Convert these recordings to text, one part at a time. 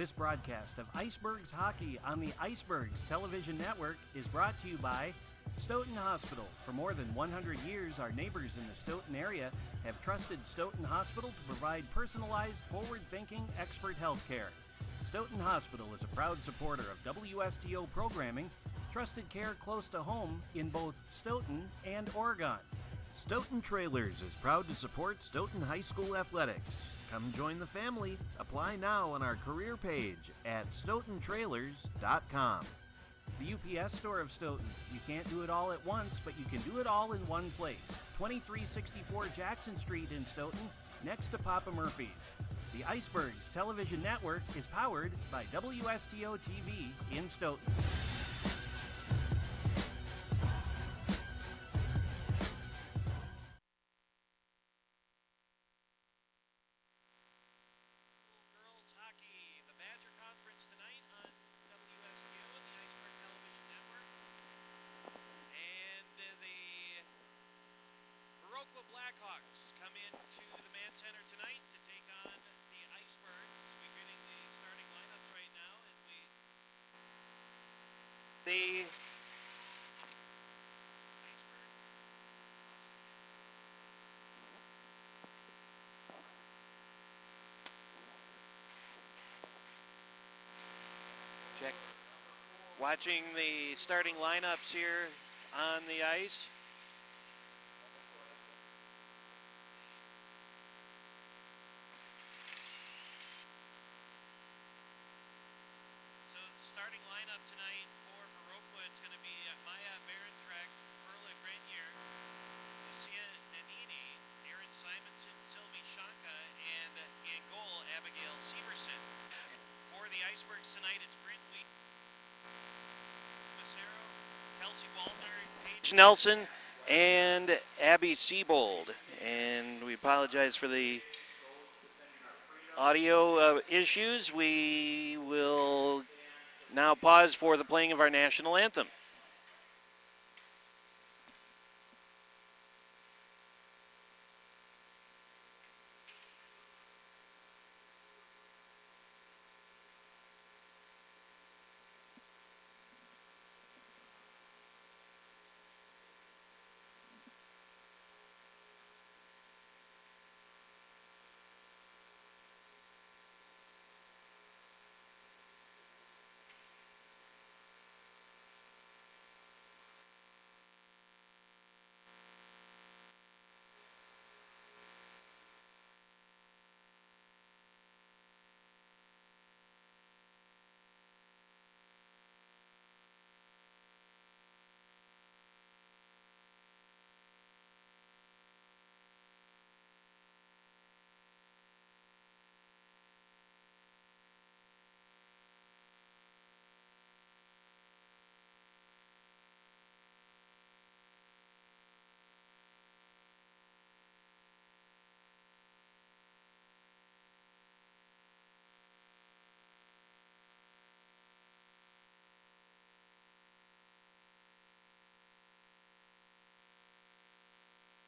This broadcast of Icebergs Hockey on the Icebergs Television Network is brought to you by Stoughton Hospital. For more than 100 years, our neighbors in the Stoughton area have trusted Stoughton Hospital to provide personalized, forward-thinking, expert health care. Stoughton Hospital is a proud supporter of WSTO programming, trusted care close to home in both Stoughton and Oregon. Stoughton Trailers is proud to support Stoughton High School athletics. Come join the family. Apply now on our career page at stoughtontrailers.com. The UPS store of Stoughton. You can't do it all at once, but you can do it all in one place. 2364 Jackson Street in Stoughton, next to Papa Murphy's. The Icebergs Television Network is powered by WSTO TV in Stoughton. Girls hockey, the Badger Conference tonight on WSTO, the Iceberg Television Network. And the Viroqua Blackhawks come into the Mann Center tonight to take on the Icebergs. We're getting the starting lineups right now, and the check. Watching the starting lineups here on the ice. So the starting lineup tonight for Viroqua, it's going to be Maya Barentrack, Perla Grenier, Lucia Nanini, Erin Simonson, Sylvie Shanka, and in goal, Abigail Severson. For the Icebergs tonight, it's Brent Wheat, Macero, Kelsey Waldner, Paige Nelson, and Abby Siebold. And we apologize for the audio issues. We will now pause for the playing of our national anthem.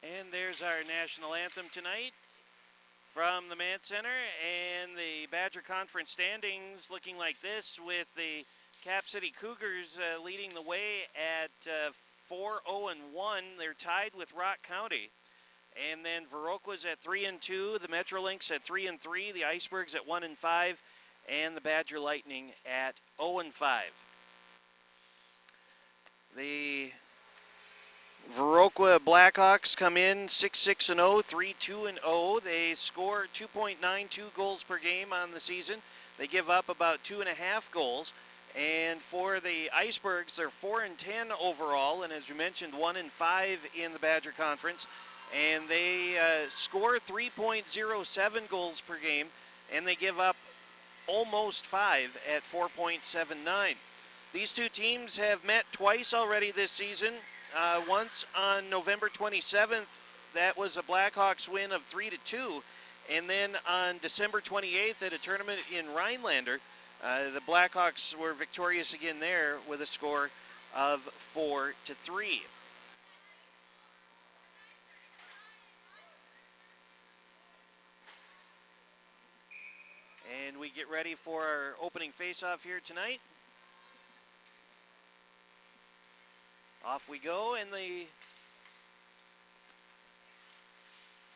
And there's our national anthem tonight from the Mann Center, and the Badger Conference standings looking like this, with the Cap City Cougars leading the way at 4-0-1. They're tied with Rock County. And then Viroqua's at 3-2, the Metrolynx at 3-3, the Icebergs at 1-5, and the Badger Lightning at 0-5. The Viroqua Blackhawks come in 6-6-0, 3-2-0. They score 2.92 goals per game on the season. They give up about 2.5 goals. And for the Icebergs, they're 4-10 overall, and as you mentioned, 1-5 in the Badger Conference. And they score 3.07 goals per game, and they give up almost 5 at 4.79. These two teams have met twice already this season. Once on November 27th, that was a Blackhawks win of 3-2. And then on December 28th at a tournament in Rhinelander, the Blackhawks were victorious again there with a score of 4-3. And we get ready for our opening face-off here tonight. Off we go, and the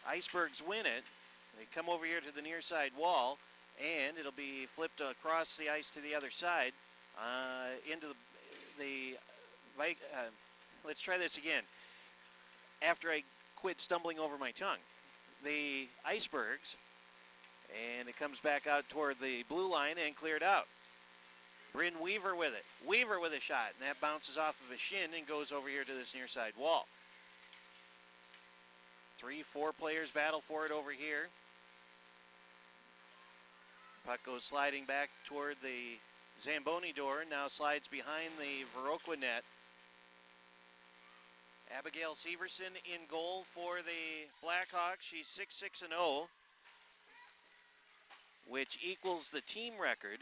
Icebergs win it. They come over here to the near side wall, and it'll be flipped across the ice to the other side into the let's try this again. After I quit stumbling over my tongue, the Icebergs, and it comes back out toward the blue line and cleared out. Bryn Weaver with it. Weaver with a shot, and that bounces off of his shin and goes over here to this near side wall. 3-4 players battle for it over here. Puck goes sliding back toward the Zamboni door, now slides behind the Viroqua net. Abigail Severson in goal for the Blackhawks. She's 6-6-0, which equals the team record,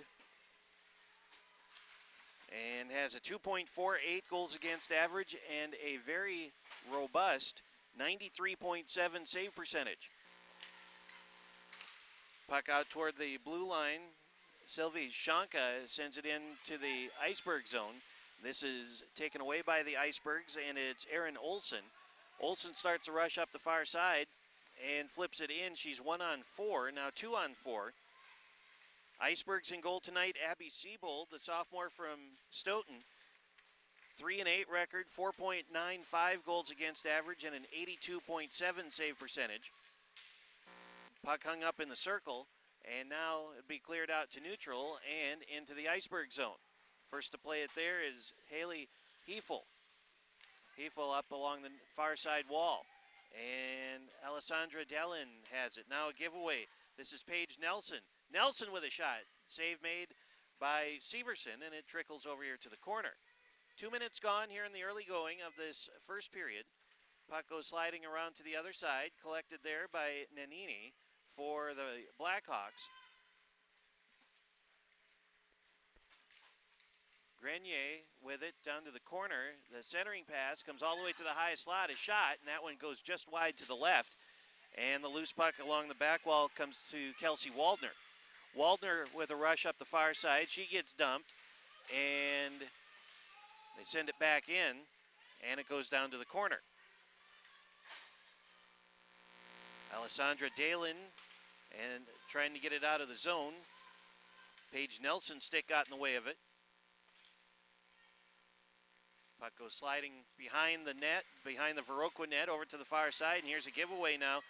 and has a 2.48 goals against average and a very robust 93.7 save percentage. Puck out toward the blue line. Sylvie Shanka sends it into the Iceberg zone. This is taken away by the Icebergs, and it's Erin Olsen. Olsen starts a rush up the far side and flips it in. She's 1-on-4, now 2-on-4. Icebergs in goal tonight. Abby Siebold, the sophomore from Stoughton. 3-8 record, 4.95 goals against average, and an 82.7 save percentage. Puck hung up in the circle, and now it'll be cleared out to neutral and into the Iceberg zone. First to play it there is Haley Hefel. Hefel up along the far side wall, and Alessandra Dellin has it. Now a giveaway. This is Paige Nelson. Nelson with a shot. Save made by Severson, and it trickles over here to the corner. 2 minutes gone here in the early going of this first period. Puck goes sliding around to the other side, collected there by Nanini for the Blackhawks. Grenier with it down to the corner. The centering pass comes all the way to the high slot. A shot, and that one goes just wide to the left. And the loose puck along the back wall comes to Kelsey Waldner. Waldner with a rush up the far side. She gets dumped, and they send it back in, and it goes down to the corner. Alessandra Dalen and trying to get it out of the zone. Paige Nelson's stick got in the way of it. Puck goes sliding behind the net, behind the Viroqua net, over to the far side, and here's a giveaway now.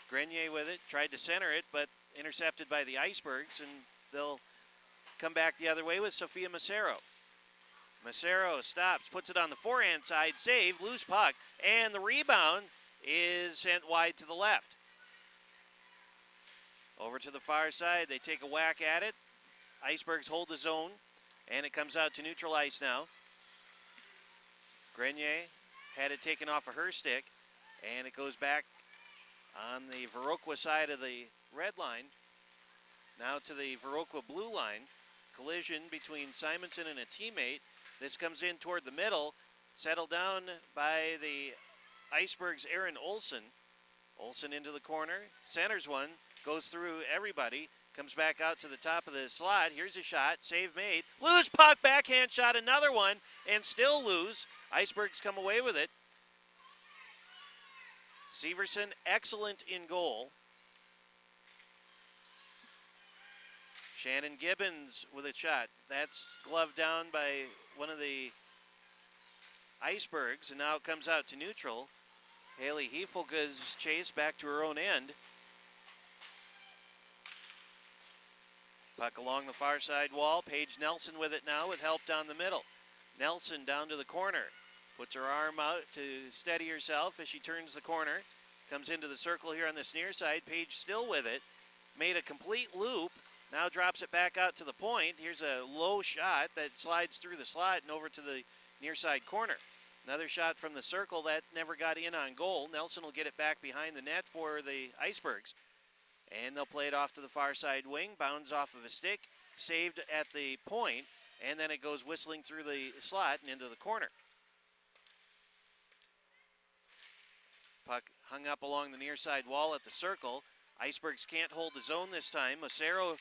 Grenier with it, tried to center it, but intercepted by the Icebergs, and they'll come back the other way with Sophia Macero. Macero stops, puts it on the forehand side, save, loose puck, and the rebound is sent wide to the left. Over to the far side, they take a whack at it. Icebergs hold the zone, and it comes out to neutral ice now. Grenier had it taken off of her stick, and it goes back on the Viroqua side of the red line. Now to the Viroqua blue line. Collision between Simonson and a teammate. This comes in toward the middle, settled down by the Icebergs' Erin Olsen. Olsen into the corner, centers one, goes through everybody, comes back out to the top of the slot. Here's a shot, save made. Loose puck, backhand shot, another one, and still lose. Icebergs come away with it. Severson, excellent in goal. Shannon Gibbons with a shot. That's gloved down by one of the Icebergs, and now it comes out to neutral. Haley Hefel goes chased back to her own end. Puck along the far side wall. Paige Nelson with it now with help down the middle. Nelson down to the corner. Puts her arm out to steady herself as she turns the corner. Comes into the circle here on this near side. Paige still with it. Made a complete loop. Now drops it back out to the point. Here's a low shot that slides through the slot and over to the near side corner. Another shot from the circle that never got in on goal. Nelson will get it back behind the net for the Icebergs. And they'll play it off to the far side wing. Bounds off of a stick. Saved at the point. And then it goes whistling through the slot and into the corner. Puck hung up along the near side wall at the circle. Icebergs can't hold the zone this time. Macero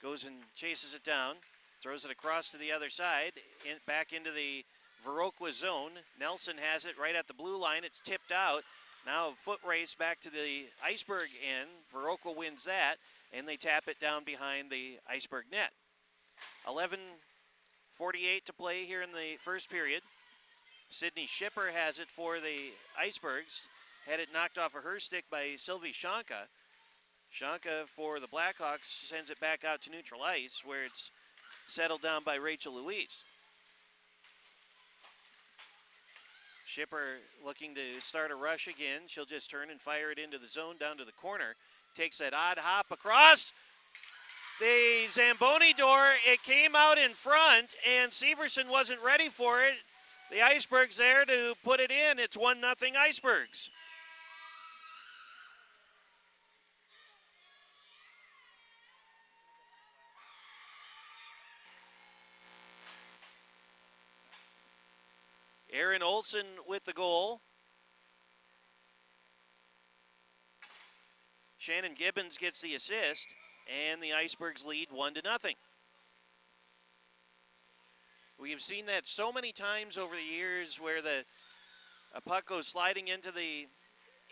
goes and chases it down, throws it across to the other side, back into the Viroqua zone. Nelson has it right at the blue line. It's tipped out. Now a foot race back to the Iceberg end. Viroqua wins that, and they tap it down behind the Iceberg net. 11:48 to play here in the first period. Sydney Shipper has it for the Icebergs. Had it knocked off of her stick by Sylvie Shanka. Shanka for the Blackhawks sends it back out to neutral ice where it's settled down by Rachel Louise. Shipper looking to start a rush again. She'll just turn and fire it into the zone down to the corner. Takes that odd hop across the Zamboni door. It came out in front and Severson wasn't ready for it. The Icebergs there to put it in. It's 1-0 Icebergs. Aaron Olson with the goal. Shannon Gibbons gets the assist, and the Icebergs lead 1-0. We've seen that so many times over the years where a puck goes sliding into the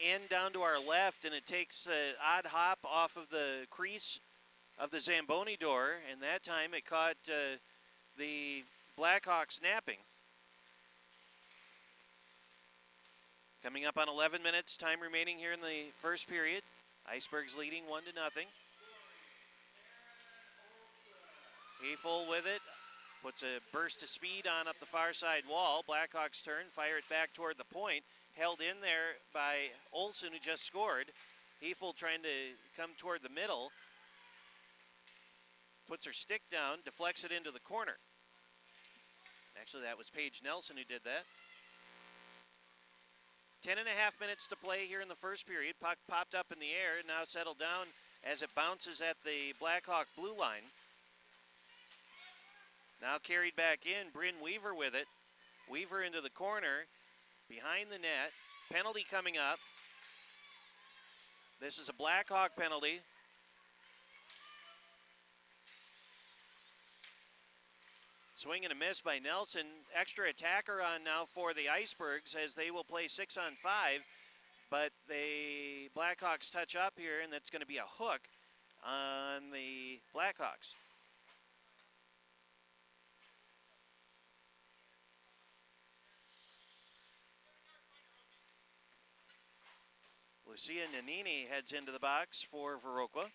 end down to our left, and it takes an odd hop off of the crease of the Zamboni door, and that time it caught the Blackhawks napping. Coming up on 11 minutes, time remaining here in the first period. Icebergs leading 1-0. Hefel with it. Puts a burst of speed on up the far side wall. Blackhawks turn, fire it back toward the point. Held in there by Olsen, who just scored. Hefel trying to come toward the middle. Puts her stick down, deflects it into the corner. Actually, that was Paige Nelson who did that. 10.5 minutes to play here in the first period. Puck popped up in the air, now settled down as it bounces at the Blackhawk blue line. Now carried back in, Bryn Weaver with it. Weaver into the corner, behind the net. Penalty coming up. This is a Blackhawk penalty. Swing and a miss by Nelson. Extra attacker on now for the Icebergs as they will play 6-on-5. But the Blackhawks touch up here, and that's going to be a hook on the Blackhawks. Lucia Nanini heads into the box for Viroqua,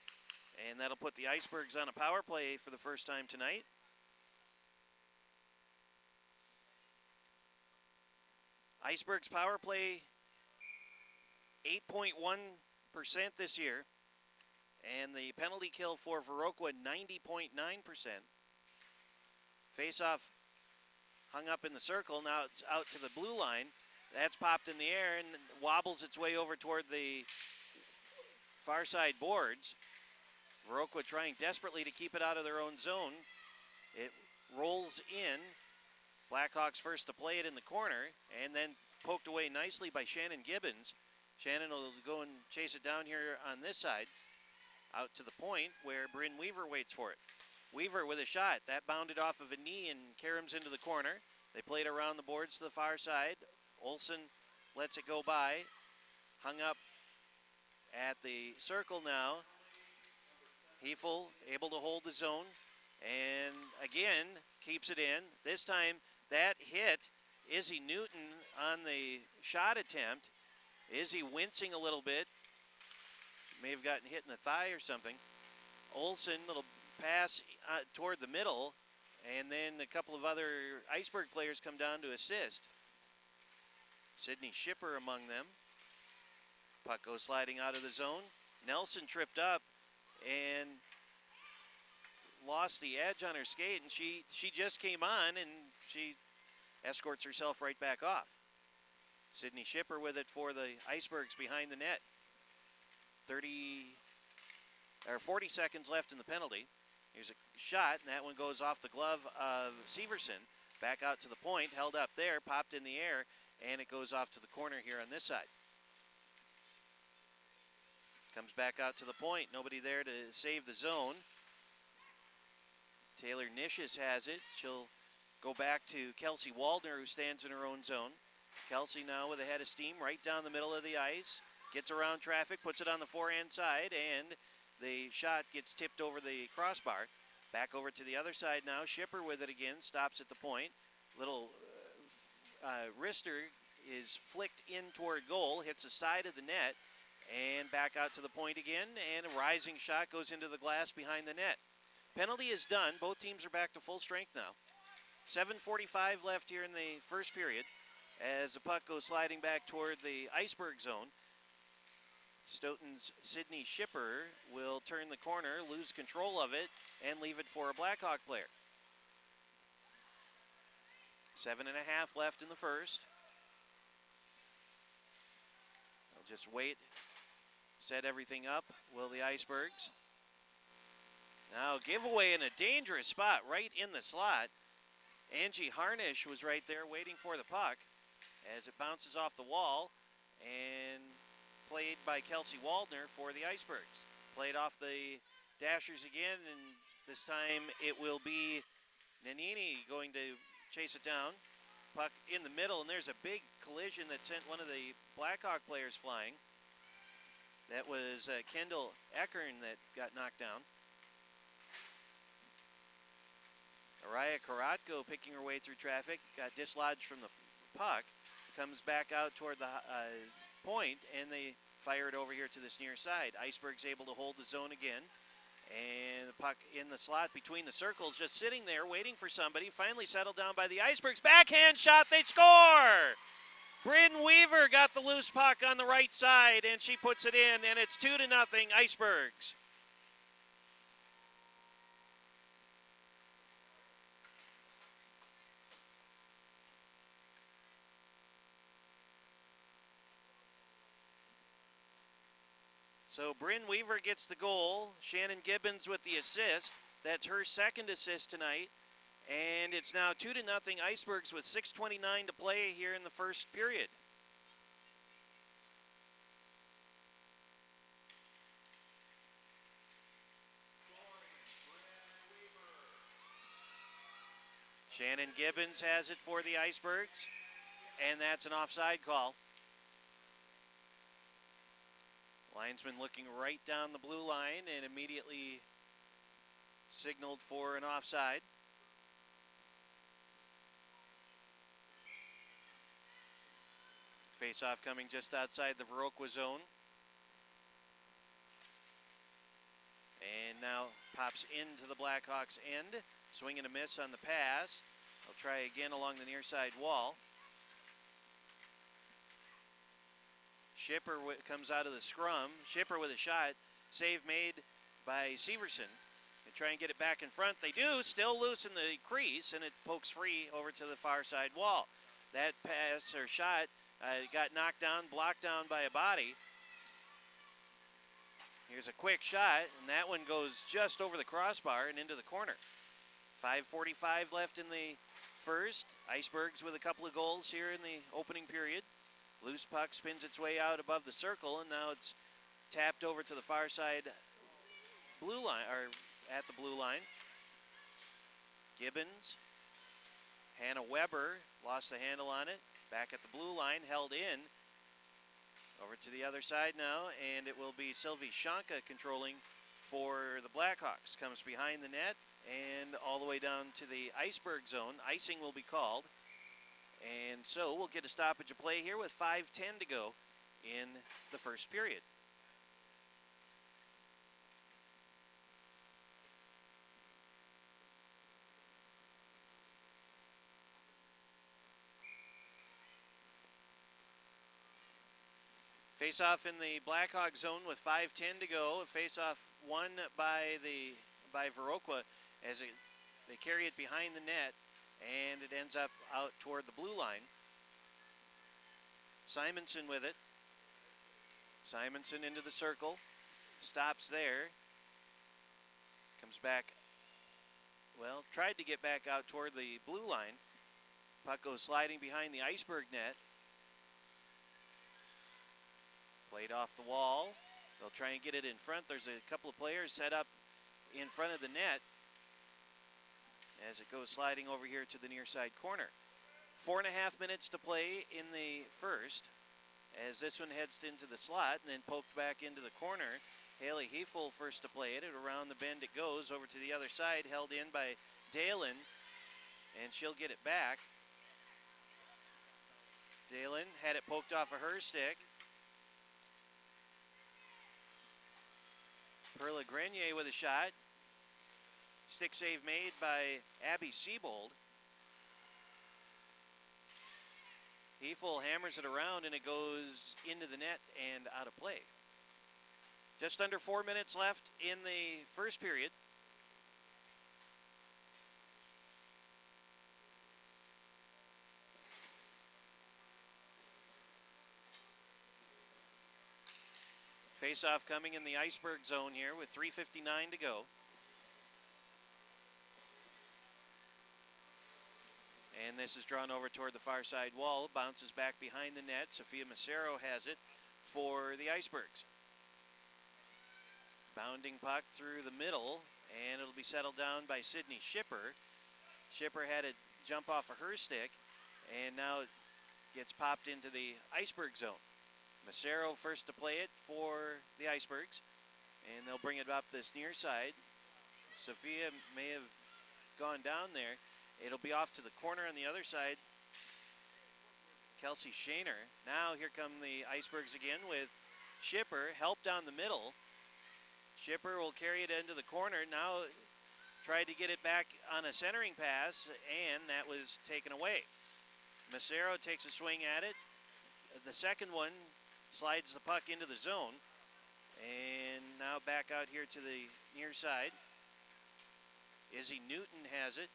and that'll put the Icebergs on a power play for the first time tonight. Icebergs power play 8.1% this year, and the penalty kill for Viroqua 90.9%. Face-off hung up in the circle, now it's out to the blue line. That's popped in the air and wobbles its way over toward the far side boards. Viroqua trying desperately to keep it out of their own zone. It rolls in. Blackhawks first to play it in the corner, and then poked away nicely by Shannon Gibbons. Shannon will go and chase it down here on this side, out to the point where Bryn Weaver waits for it. Weaver with a shot. That bounded off of a knee and caroms into the corner. They played around the boards to the far side. Olsen lets it go by. Hung up at the circle now. Hefel able to hold the zone, and again keeps it in. This time that hit Izzy Newton on the shot attempt. Izzy wincing a little bit. May have gotten hit in the thigh or something. Olsen, little pass toward the middle, and then a couple of other Iceberg players come down to assist. Sydney Shipper among them. Puck goes sliding out of the zone. Nelson tripped up and lost the edge on her skate, and she just came on, and she escorts herself right back off. Sydney Shipper with it for the Icebergs behind the net. 40 seconds left in the penalty. Here's a shot, and that one goes off the glove of Severson. Back out to the point, held up there, popped in the air, and it goes off to the corner here on this side. Comes back out to the point. Nobody there to save the zone. Taylor Nishis has it. She'll go back to Kelsey Waldner, who stands in her own zone. Kelsey now with a head of steam right down the middle of the ice. Gets around traffic, puts it on the forehand side, and the shot gets tipped over the crossbar. Back over to the other side now. Shipper with it again, stops at the point. Little wrister is flicked in toward goal, hits the side of the net, and back out to the point again, and a rising shot goes into the glass behind the net. Penalty is done. Both teams are back to full strength now. 7:45 left here in the first period as the puck goes sliding back toward the Iceberg zone. Stoughton's Sydney Shipper will turn the corner, lose control of it, and leave it for a Blackhawk player. 7.5 left in the first. They'll just wait, set everything up, will the Icebergs. Now giveaway in a dangerous spot right in the slot. Angie Harnish was right there waiting for the puck as it bounces off the wall and played by Kelsey Waldner for the Icebergs. Played off the Dashers again, and this time it will be Nanini going to chase it down. Puck in the middle, and there's a big collision that sent one of the Blackhawk players flying. That was Kendall Eckern that got knocked down. Araya Karatko picking her way through traffic, got dislodged from the puck, comes back out toward the point, and they fire it over here to this near side. Icebergs able to hold the zone again, and the puck in the slot between the circles, just sitting there waiting for somebody, finally settled down by the Icebergs. Backhand shot, they score! Bryn Weaver got the loose puck on the right side, and she puts it in, and it's 2-0 Icebergs. So Bryn Weaver gets the goal. Shannon Gibbons with the assist. That's her second assist tonight. And it's now 2-0 Icebergs with 6:29 to play here in the first period. Shannon Gibbons has it for the Icebergs. And that's an offside call. Linesman looking right down the blue line and immediately signaled for an offside. Face-off coming just outside the Viroqua zone. And now pops into the Blackhawks' end. Swing and a miss on the pass. They'll try again along the near side wall. Shipper comes out of the scrum. Shipper with a shot. Save made by Severson. They try and get it back in front. They do. Still loose in the crease, and it pokes free over to the far side wall. That pass or shot got knocked down, blocked down by a body. Here's a quick shot, and that one goes just over the crossbar and into the corner. 5:45 left in the first. Icebergs with a couple of goals here in the opening period. Loose puck spins its way out above the circle, and now it's tapped over to the far side blue line, or at the blue line. Gibbons, Hannah Weber lost the handle on it. Back at the blue line, held in. Over to the other side now, and it will be Sylvie Shanka controlling for the Blackhawks. Comes behind the net and all the way down to the Iceberg zone. Icing will be called. And so we'll get a stoppage of play here with 5:10 to go in the first period. Face-off in the Blackhawk zone with 5:10 to go. A face-off won by Viroqua as they carry it behind the net, and it ends up out toward the blue line. Simonson with it. Simonson into the circle. Stops there. Comes back. Well, tried to get back out toward the blue line. Puck goes sliding behind the Iceberg net. Played off the wall. They'll try and get it in front. There's a couple of players set up in front of the net as it goes sliding over here to the near side corner. 4.5 minutes to play in the first as this one heads into the slot and then poked back into the corner. Haley Hefel first to play it. Around the bend it goes over to the other side, held in by Dalen, and she'll get it back. Dalen had it poked off of her stick. Perla Grenier with a shot. Stick save made by Abby Siebold. Hefel hammers it around and it goes into the net and out of play. Just under 4 minutes left in the first period. Face-off coming in the Iceberg zone here with 3:59 to go. And this is drawn over toward the far side wall. Bounces back behind the net. Sophia Macero has it for the Icebergs. Bounding puck through the middle, and it'll be settled down by Sydney Schipper. Schipper had it jump off of her stick, and now it gets popped into the Iceberg zone. Macero first to play it for the Icebergs, and they'll bring it up this near side. Sophia may have gone down there. It'll be off to the corner on the other side. Kelsey Shaner. Now here come the Icebergs again with Schipper, help down the middle. Schipper will carry it into the corner. Now tried to get it back on a centering pass, and that was taken away. Macero takes a swing at it. The second one slides the puck into the zone, and now back out here to the near side. Izzy Newton has it.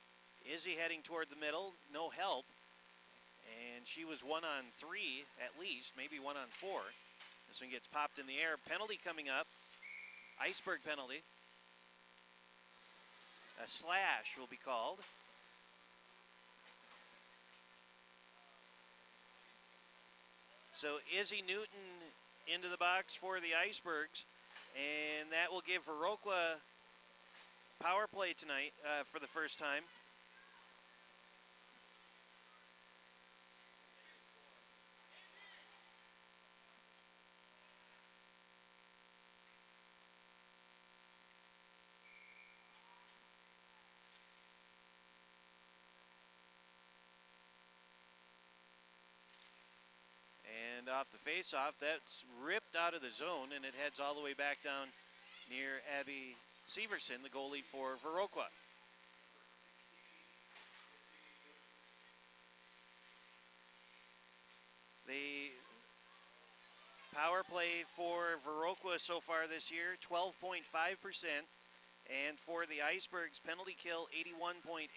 Izzy heading toward the middle, no help, and she was 1-on-3 at least, maybe 1-on-4. This one gets popped in the air. Penalty coming up. Iceberg penalty. A slash will be called. So Izzy Newton into the box for the Icebergs, and that will give Viroqua power play tonight for the first time. And off the face-off, that's ripped out of the zone, and it heads all the way back down near Abby Severson, the goalie for Viroqua. The power play for Viroqua so far this year, 12.5%, and for the Icebergs, penalty kill, 81.8%.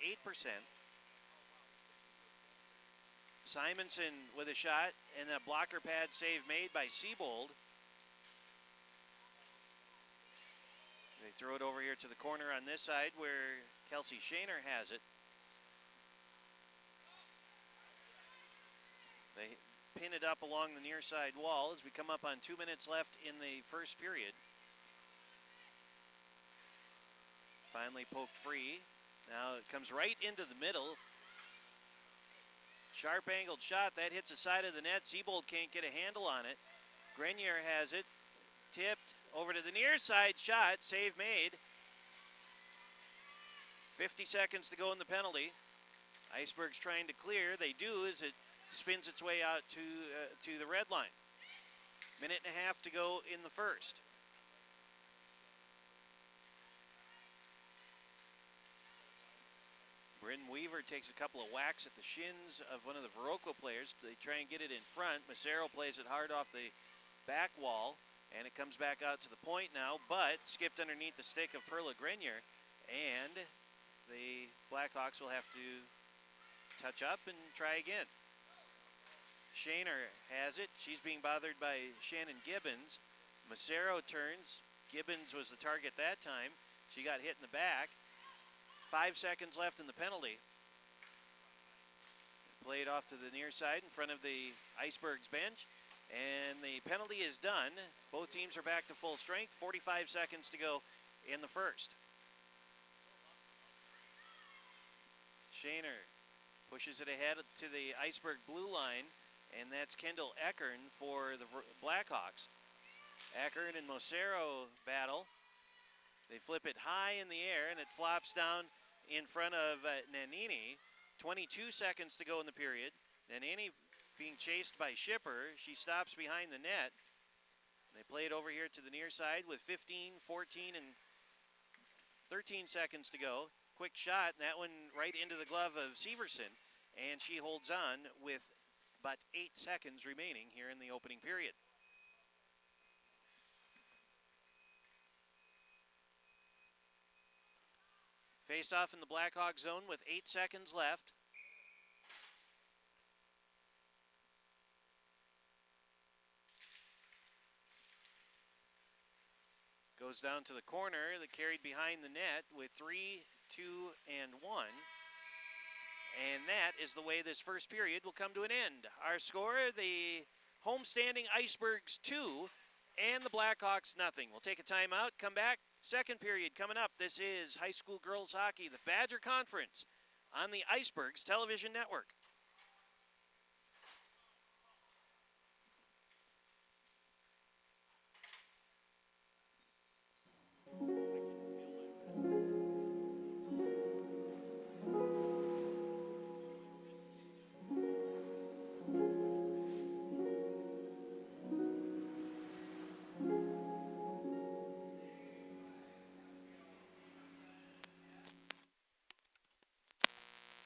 Simonson with a shot, and a blocker pad save made by Siebold. They throw it over here to the corner on this side where Kelsey Shaner has it. They pin it up along the near side wall as we come up on 2 minutes left in the first period. Finally poked free. Now it comes right into the middle. Sharp angled shot, that hits the side of the net. Siebold can't get a handle on it. Grenier has it, tipped over to the near side shot, save made. 50 seconds to go in the penalty. Icebergs trying to clear. They do as it spins its way out to the red line. Minute and a half to go in the first. Bryn Weaver takes a couple of whacks at the shins of one of the Viroqua players. They try and get it in front. Macero plays it hard off the back wall, and it comes back out to the point now, but skipped underneath the stick of Perla Grenier, and the Blackhawks will have to touch up and try again. Shaner has it. She's being bothered by Shannon Gibbons. Macero turns. Gibbons was the target that time. She got hit in the back. 5 seconds left in the penalty. Played off to the near side in front of the Icebergs bench. And the penalty is done. Both teams are back to full strength. 45 seconds to go in the first. Shaner pushes it ahead to the Iceberg blue line, and that's Kendall Eckern for the Blackhawks. Eckern and Mocero battle. They flip it high in the air, and it flops down in front of Nanini. 22 seconds to go in the period. Nanini being chased by Shipper. She stops behind the net. They play it over here to the near side with 15, 14, and 13 seconds to go. Quick shot, and that one right into the glove of Severson, and she holds on with but 8 seconds remaining here in the opening period. Face off in the Blackhawk zone with 8 seconds left. Goes down to the corner, that carried behind the net with 3, 2, and 1. And that is the way this first period will come to an end. Our score, the homestanding Icebergs 2 and the Blackhawks nothing. We'll take a timeout, come back. Second period coming up. This is high school girls hockey, the Badger Conference on the Icebergs Television Network.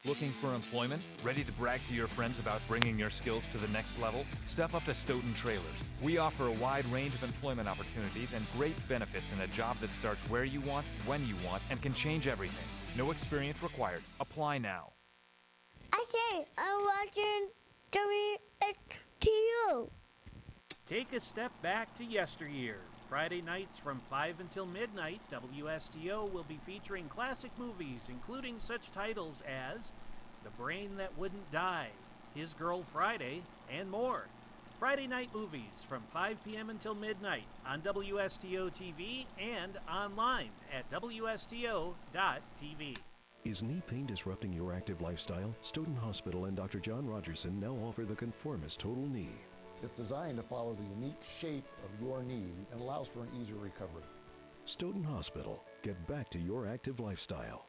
Looking for employment? Ready to brag to your friends about bringing your skills to the next level? Step up to Stoughton Trailers. We offer a wide range of employment opportunities and great benefits in a job that starts where you want, when you want, and can change everything. No experience required. Apply now. I say, I'm watching WSTO. Take a step back to yesteryear. Friday nights from 5 until midnight, WSTO will be featuring classic movies, including such titles as The Brain That Wouldn't Die, His Girl Friday, and more. Friday night movies from 5 p.m. until midnight on WSTO TV and online at WSTO.tv. Is knee pain disrupting your active lifestyle? Stoughton Hospital and Dr. John Rogerson now offer the Conformis Total Knee. It's designed to follow the unique shape of your knee and allows for an easier recovery. Stoughton Hospital. Get back to your active lifestyle.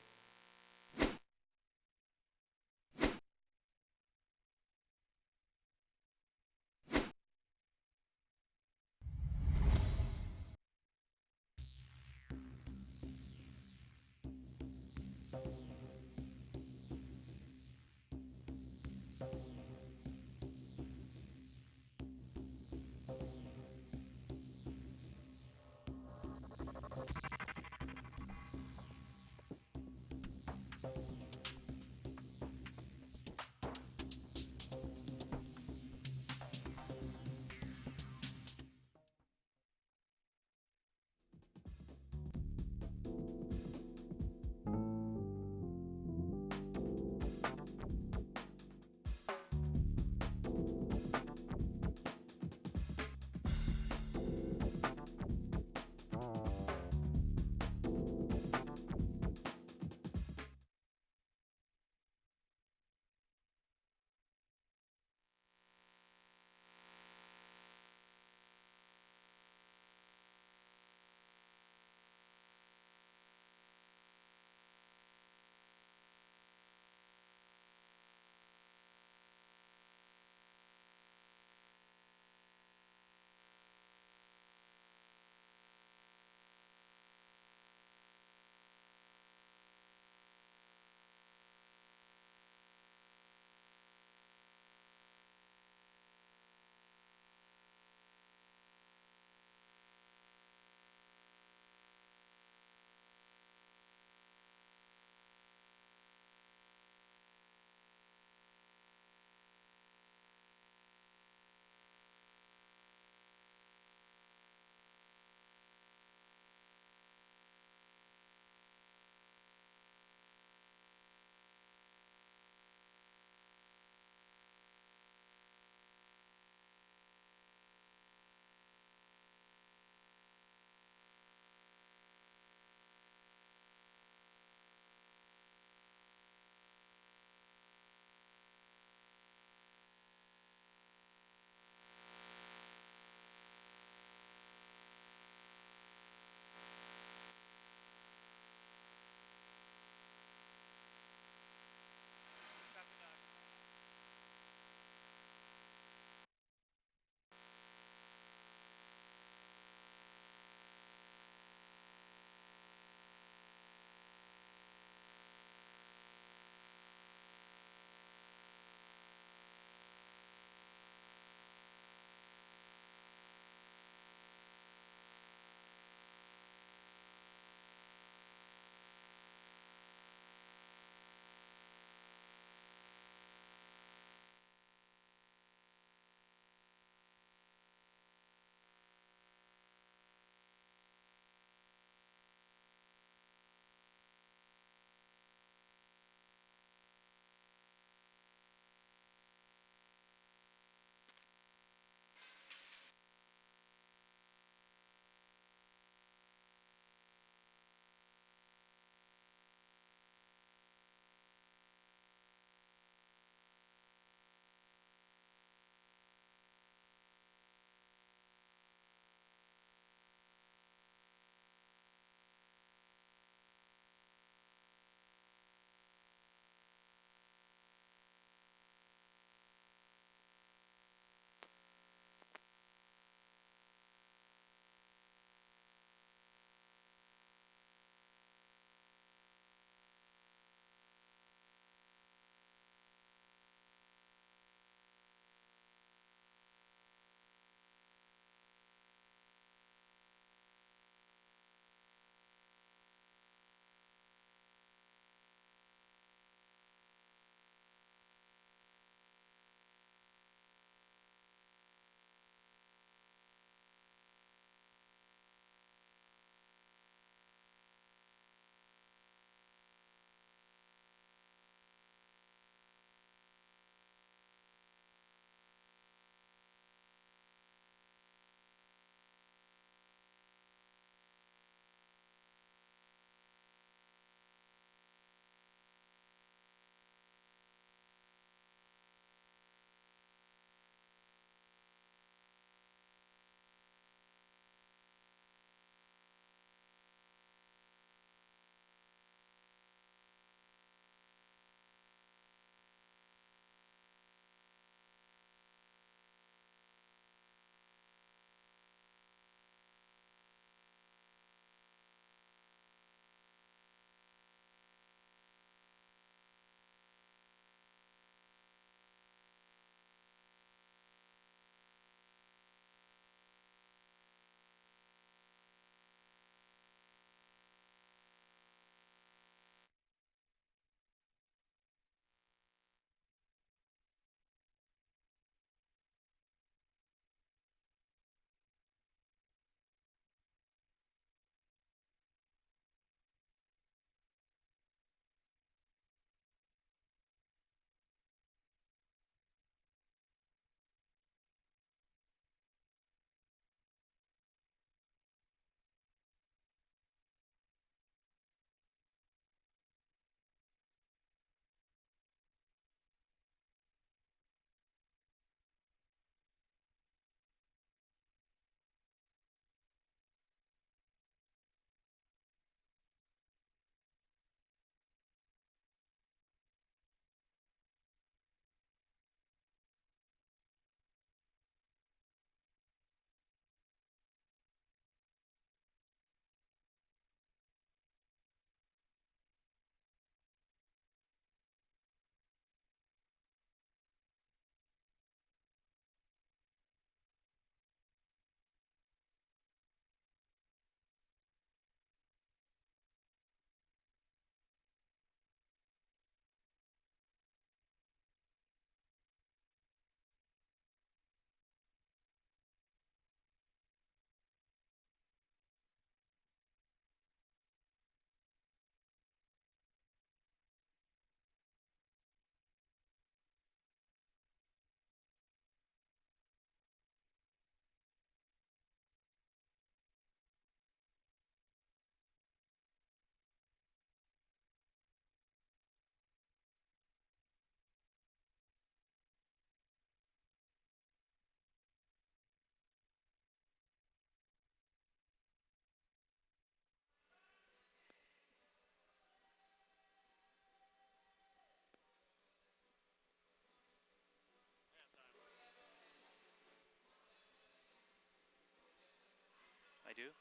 do.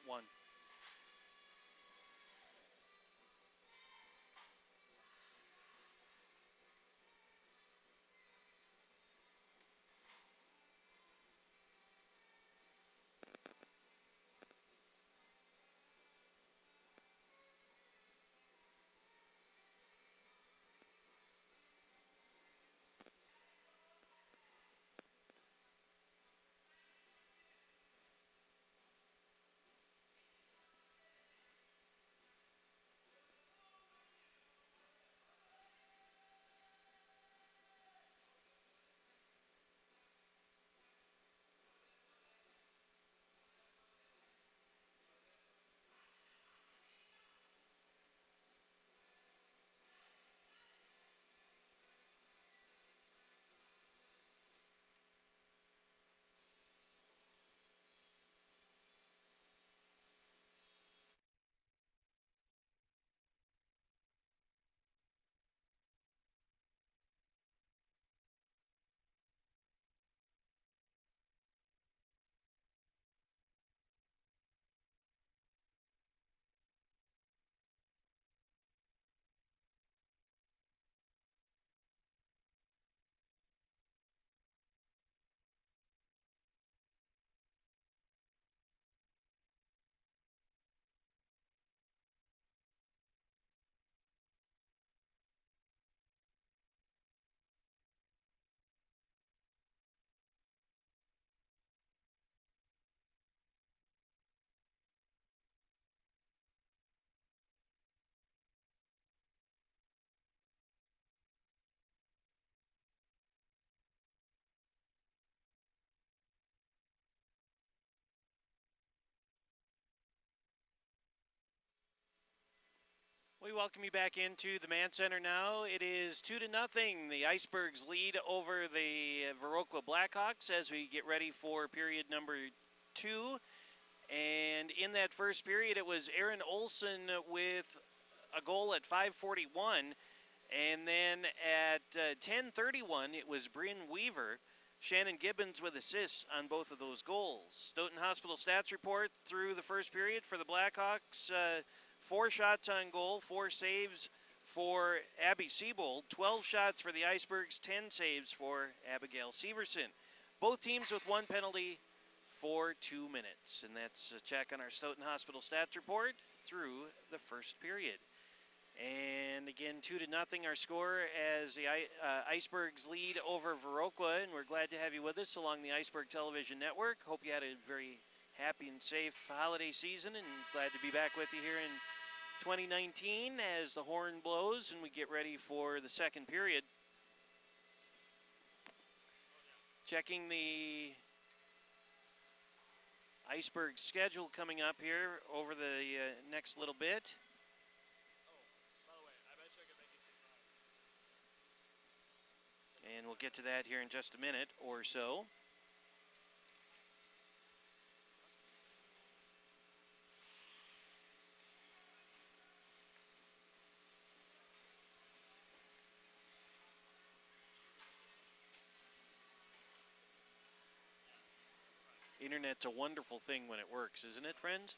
1. We welcome you back into the Man Center now. It is 2-0. The Icebergs lead over the Viroqua Blackhawks as we get ready for period number 2. And in that first period, it was Aaron Olson with a goal at 5:41. And then at 10:31, it was Bryn Weaver. Shannon Gibbons with assists on both of those goals. Stoughton Hospital stats report through the first period for the Blackhawks. 4 shots on goal, 4 saves for Abby Siebold, 12 shots for the Icebergs, 10 saves for Abigail Severson. Both teams with 1 penalty for 2 minutes. And that's a check on our Stoughton Hospital stats report through the first period. And again, 2-0 our score as the Icebergs lead over Viroqua, and we're glad to have you with us along the Iceberg Television Network. Hope you had a very happy and safe holiday season, and glad to be back with you here in 2019 as the horn blows and we get ready for the second period. Checking the Iceberg schedule coming up here over the next little bit. And we'll get to that here in just a minute or so. Internet's a wonderful thing when it works, isn't it, friends?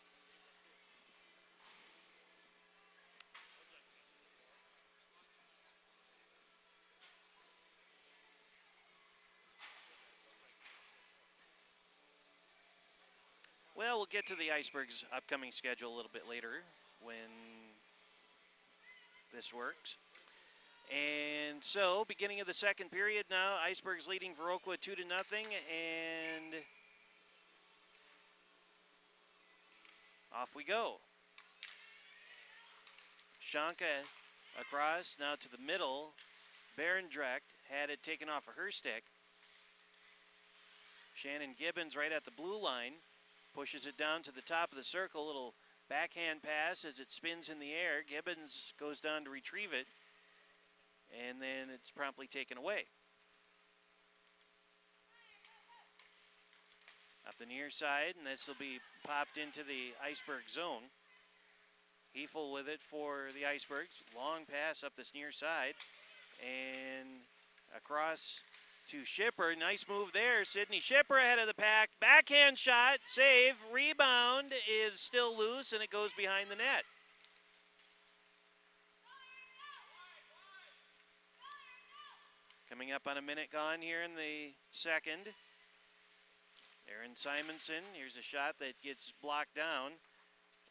Well, we'll get to the Icebergs' upcoming schedule a little bit later when this works. And so, beginning of the second period now, Icebergs leading Viroqua 2-0, and off we go. Shanka across, now to the middle. Berendrecht had it taken off of her stick. Shannon Gibbons right at the blue line. Pushes it down to the top of the circle. Little backhand pass as it spins in the air. Gibbons goes down to retrieve it. And then it's promptly taken away. Up the near side, and this will be popped into the Iceberg zone. Hefel with it for the Icebergs. Long pass up this near side. And across to Shipper. Nice move there. Sydney Shipper ahead of the pack. Backhand shot, save, rebound is still loose, and it goes behind the net. Coming up on a minute gone here in the second. Aaron Simonson, here's a shot that gets blocked down.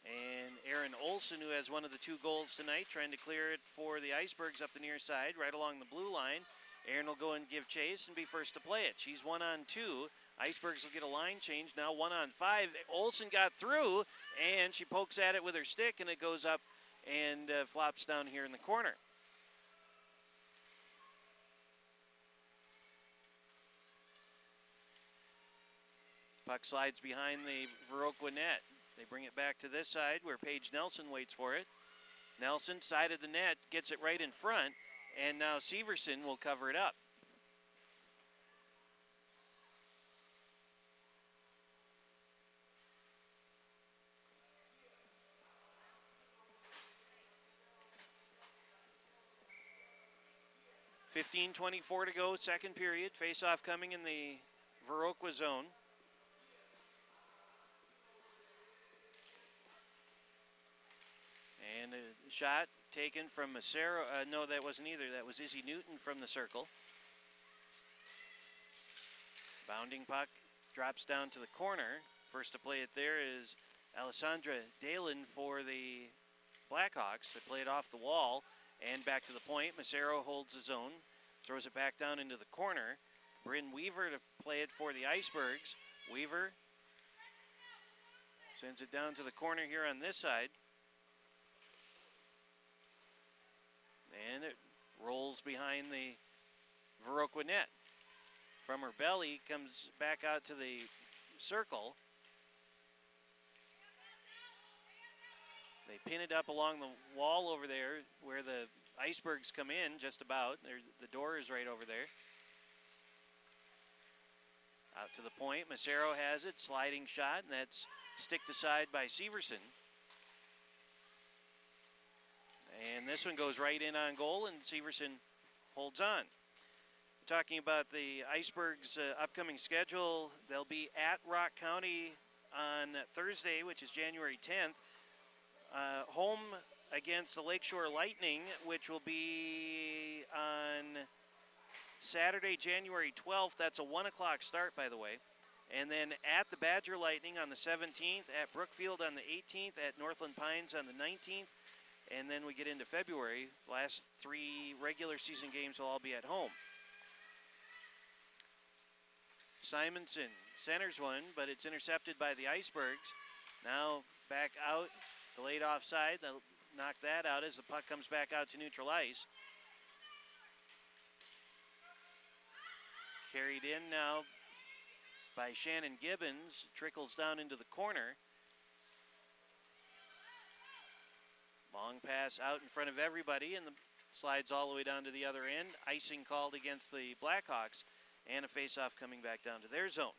And Aaron Olson, who has one of the 2 goals tonight, trying to clear it for the Icebergs up the near side, right along the blue line. Aaron will go and give chase and be first to play it. She's 1-on-2. Icebergs will get a line change, now 1-on-5. Olson got through, and she pokes at it with her stick, and it goes up and flops down here in the corner. Puck slides behind the Viroqua net. They bring it back to this side where Paige Nelson waits for it. Nelson, side of the net, gets it right in front, and now Severson will cover it up. .24 to go, second period. Face-off coming in the Viroqua zone. And a shot taken from Macero. No, that wasn't either. That was Izzy Newton from the circle. Bounding puck drops down to the corner. First to play it there is Alessandra Dalen for the Blackhawks. They play it off the wall and back to the point. Macero holds his own, throws it back down into the corner. Bryn Weaver to play it for the Icebergs. Weaver sends it down to the corner here on this side. And it rolls behind the Viroqua net. From her belly, comes back out to the circle. They pin it up along the wall over there where the Icebergs come in, just about. The door is right over there. Out to the point, Macero has it, sliding shot, and that's sticked aside by Severson. And this one goes right in on goal, and Severson holds on. Talking about the Icebergs' upcoming schedule, they'll be at Rock County on Thursday, which is January 10th. Home against the Lakeshore Lightning, which will be on Saturday, January 12th. That's a 1 o'clock start, by the way. And then at the Badger Lightning on the 17th, at Brookfield on the 18th, at Northland Pines on the 19th. And then we get into February. The last 3 regular season games will all be at home. Simonson centers one, but it's intercepted by the Icebergs. Now back out, delayed offside. They'll knock that out as the puck comes back out to neutral ice. Carried in now by Shannon Gibbons, trickles down into the corner. Long pass out in front of everybody, and the slides all the way down to the other end. Icing called against the Blackhawks, and a face-off coming back down to their zone.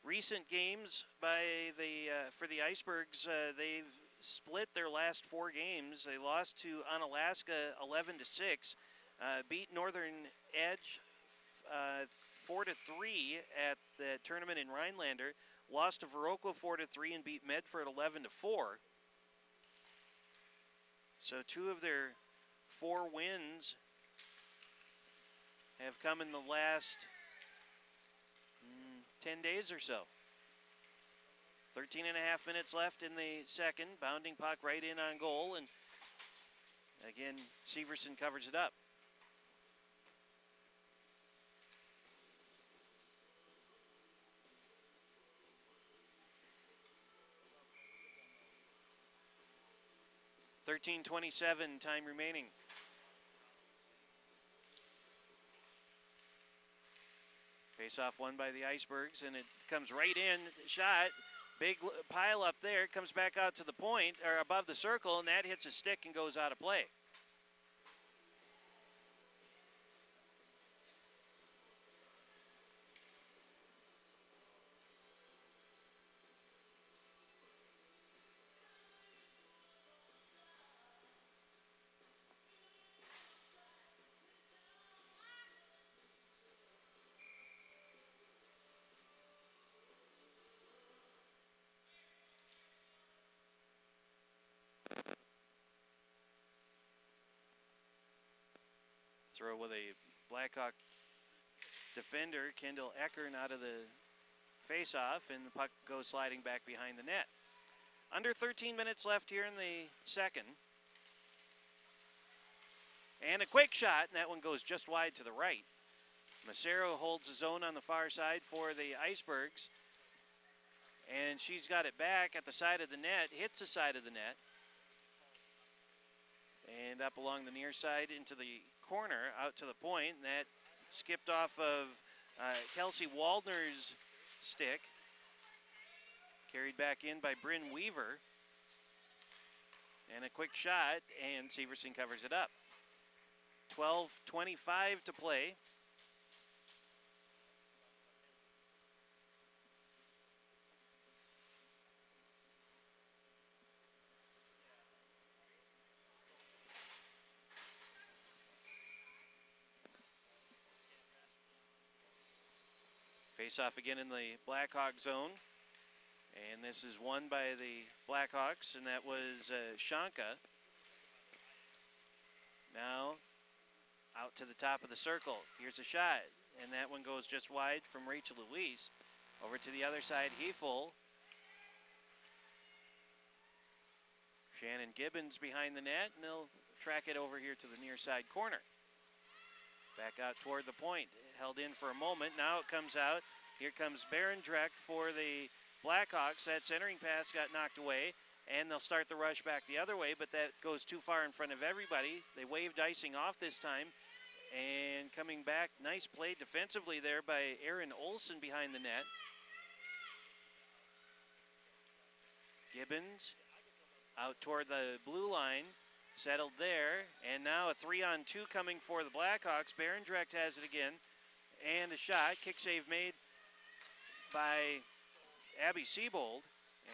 Recent games by for the Icebergs, they've split their last 4 games. They lost to Onalaska 11-6, beat Northern Edge 4-3 at the tournament in Rhinelander, lost to Viroqua 4-3, and beat Medford 11-4. So 2 of their 4 wins have come in the last 10 days or so. 13 and a half minutes left in the second. Bounding puck right in on goal, and again, Severson covers it up. .27 time remaining. Face-off won by the Icebergs, and it comes right in. Shot, big pile up there, comes back out to the point, or above the circle, and that hits a stick and goes out of play. Throw with a Blackhawk defender, Kendall Eckern, out of the face-off, and the puck goes sliding back behind the net. Under 13 minutes left here in the second. And a quick shot, and that one goes just wide to the right. Macero holds the zone on the far side for the Icebergs. And she's got it back at the side of the net, hits the side of the net. And up along the near side into the corner, out to the point. And that skipped off of Kelsey Waldner's stick. Carried back in by Bryn Weaver. And a quick shot, and Severson covers it up. 12:25 to play. Face off again in the Blackhawk zone. And this is won by the Blackhawks, and that was Shanka. Now out to the top of the circle. Here's a shot, and that one goes just wide from Rachel Louise. Over to the other side, Hefel. Shannon Gibbons behind the net, and they'll track it over here to the near side corner. Back out toward the point. Held in for a moment. Now it comes out. Here comes Barendrecht for the Blackhawks. That centering pass got knocked away, and they'll start the rush back the other way, but that goes too far in front of everybody. They waved icing off this time, and coming back, nice play defensively there by Aaron Olsen behind the net. Gibbons out toward the blue line, settled there, and now a 3-on-2 coming for the Blackhawks. Barendrecht has it again, and a shot. Kick save made by Abby Siebold,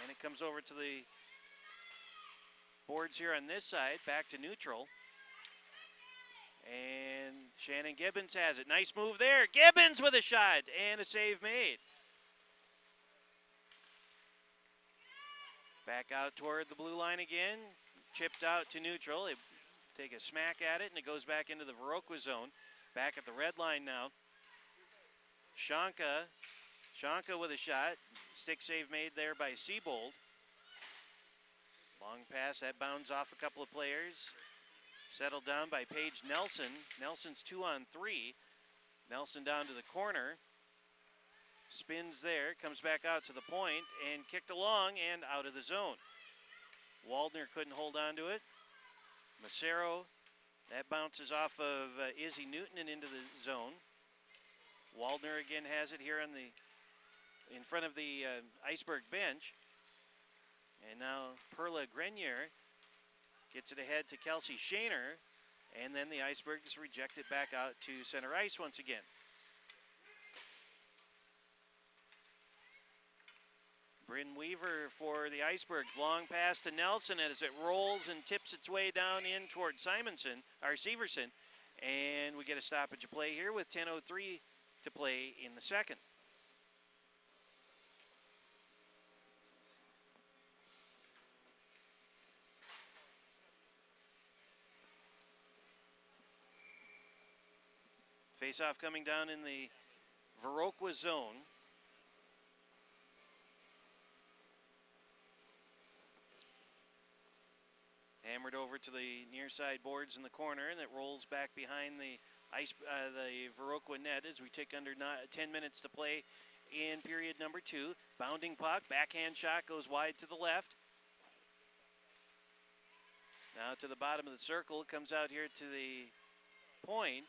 and it comes over to the boards here on this side, back to neutral. And Shannon Gibbons has it. Nice move there. Gibbons with a shot, and a save made. Back out toward the blue line again. Chipped out to neutral. They take a smack at it, and it goes back into the Viroqua zone. Back at the red line now. Shanka with a shot. Stick save made there by Siebold. Long pass, that bounds off a couple of players. Settled down by Paige Nelson. Nelson's 2-on-3. Nelson down to the corner. Spins there, comes back out to the point, and kicked along and out of the zone. Waldner couldn't hold on to it. Macero, that bounces off of Izzy Newton and into the zone. Waldner again has it here on in front of the Iceberg bench. And now Perla Grenier gets it ahead to Kelsey Shaner, and then the Icebergs reject it back out to center ice once again. Bryn Weaver for the Icebergs. Long pass to Nelson as it rolls and tips its way down in toward Severson. And we get a stoppage of play here with 10:03 to play in the second. Face-off coming down in the Viroqua zone. Hammered over to the near side boards in the corner, and it rolls back behind the Viroqua net as we take under 10 minutes to play in period number 2. Bounding puck, backhand shot goes wide to the left. Now to the bottom of the circle, comes out here to the point.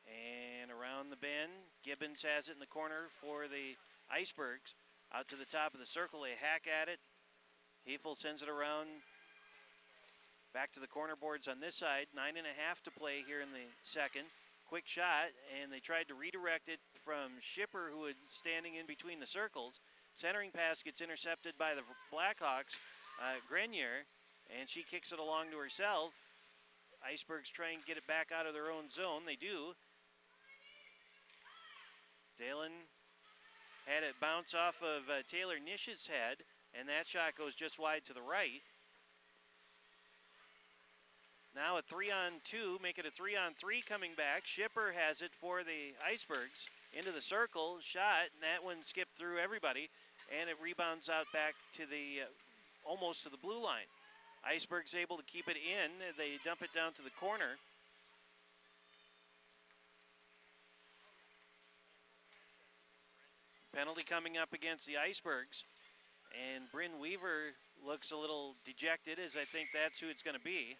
And around the bend, Gibbons has it in the corner for the Icebergs. Out to the top of the circle, they hack at it. Hefel sends it around back to the corner boards on this side. 9.5 to play here in the second. Quick shot, and they tried to redirect it from Schipper, who was standing in between the circles. Centering pass gets intercepted by the Blackhawks, Grenier, and she kicks it along to herself. Icebergs try and get it back out of their own zone. They do. Dalen had it bounce off of Taylor Nish's head, and that shot goes just wide to the right. Now a 3-on-2, make it a 3-on-3 coming back. Shipper has it for the Icebergs. Into the circle, shot, and that one skipped through everybody, and it rebounds out back to the almost to the blue line. Icebergs able to keep it in. They dump it down to the corner. Penalty coming up against the Icebergs, and Bryn Weaver looks a little dejected, as I think that's who it's going to be.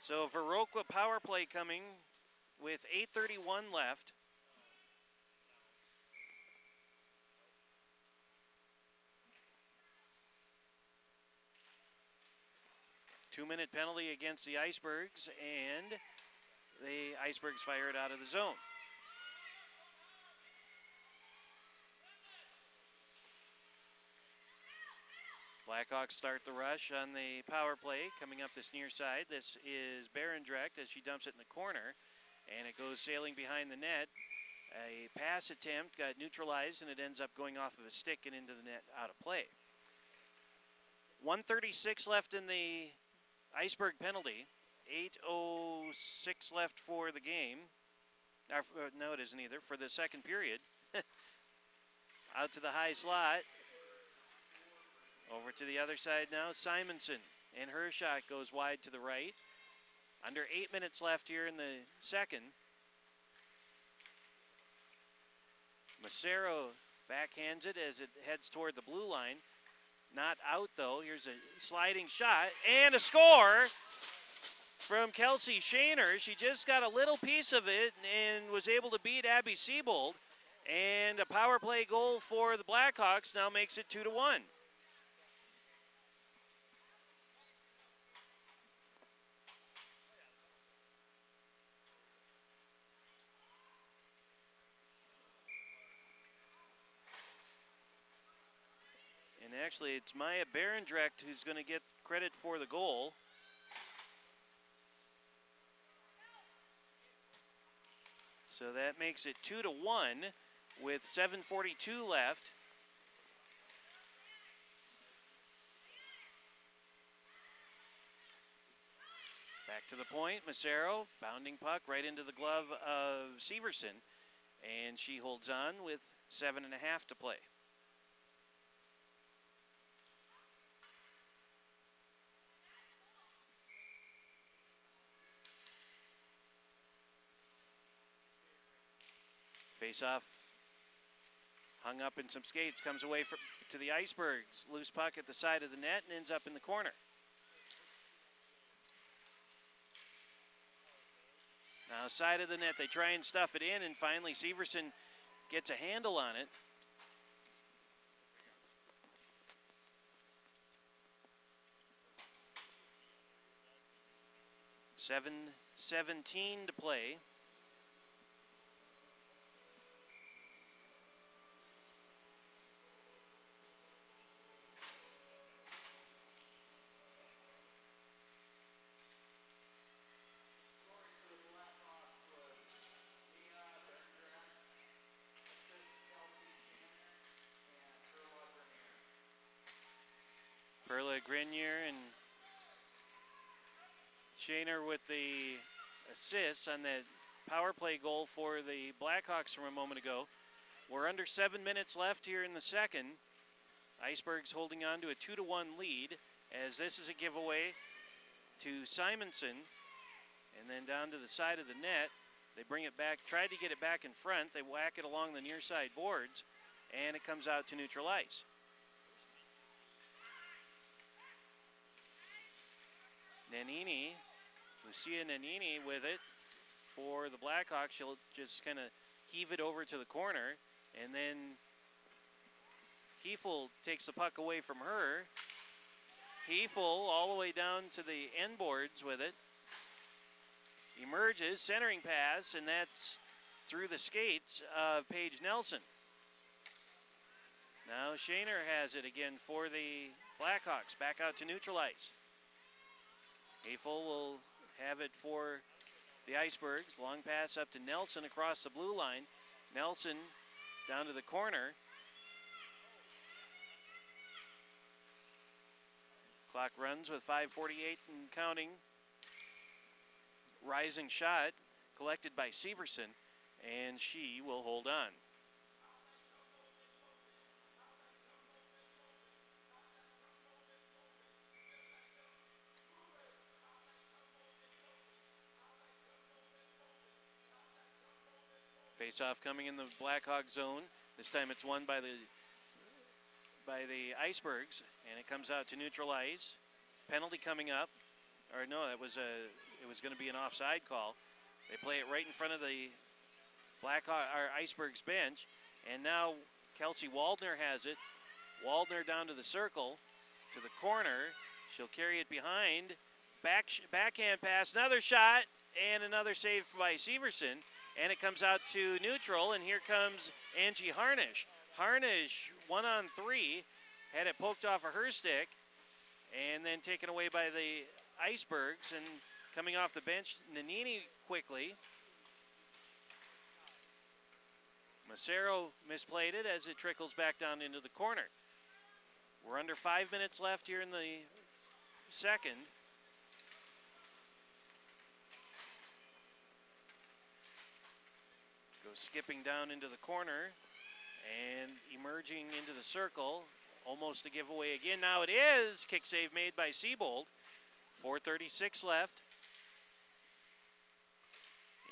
So Viroqua power play coming with 8:31 left. Two-minute penalty against the Icebergs, and the Icebergs fire it out of the zone. Blackhawks start the rush on the power play coming up this near side. This is Barendrecht as she dumps it in the corner, and it goes sailing behind the net. A pass attempt got neutralized, and it ends up going off of a stick and into the net out of play. 1:36 left in the Iceberg penalty. 8:06 left for the game. No, it isn't either. For the second period. Out to the high slot. Over to the other side now, Simonson. And her shot goes wide to the right. Under 8 minutes left here in the second. Macero backhands it as it heads toward the blue line. Not out, though. Here's a sliding shot and a score from Kelsey Shaner. She just got a little piece of it and was able to beat Abby Siebold. And a power play goal for the Blackhawks now makes it 2-1. And actually, it's Maya Barendrecht who's going to get credit for the goal. So that makes it 2-1 with 7:42 left. Back to the point, Macero, bounding puck right into the glove of Severson. And she holds on with 7.5 to play. Face-off hung up in some skates, comes away to the Icebergs. Loose puck at the side of the net and ends up in the corner. Now side of the net, they try and stuff it in, and finally Severson gets a handle on it. .7:17 to play. Perla Grenier and Shaner with the assists on that power play goal for the Blackhawks from a moment ago. We're under 7 minutes left here in the second. Icebergs holding on to a 2-1 lead as this is a giveaway to Simonson. And then down to the side of the net. They bring it back, tried to get it back in front. They whack it along the near side boards, and it comes out to neutral ice. Nanini, Lucia Nanini with it for the Blackhawks. She'll just kind of heave it over to the corner, and then Heifel takes the puck away from her. Heifel all the way down to the end boards with it. Emerges, centering pass, and that's through the skates of Paige Nelson. Now Shaner has it again for the Blackhawks, back out to neutral ice. Heifel will have it for the Icebergs. Long pass up to Nelson across the blue line. Nelson down to the corner. Clock runs with 5:48 and counting. Rising shot collected by Severson, and she will hold on. Face-off coming in the Blackhawk zone. This time it's won by the Icebergs, and it comes out to neutral ice. Penalty coming up, or no, it was going to be an offside call. They play it right in front of the Icebergs bench, and now Kelsey Waldner has it. Waldner down to the circle, to the corner. She'll carry it behind. Backhand pass, another shot, and another save by Severson. And it comes out to neutral, and here comes Angie Harnish. Harnish, 1-on-3, had it poked off of her stick, and then taken away by the Icebergs. And coming off the bench, Nanini quickly. Macero misplayed it as it trickles back down into the corner. We're under 5 minutes left here in the second. Goes skipping down into the corner and emerging into the circle. Almost a giveaway again. Now it is. Kick save made by Siebold. 4:36 left.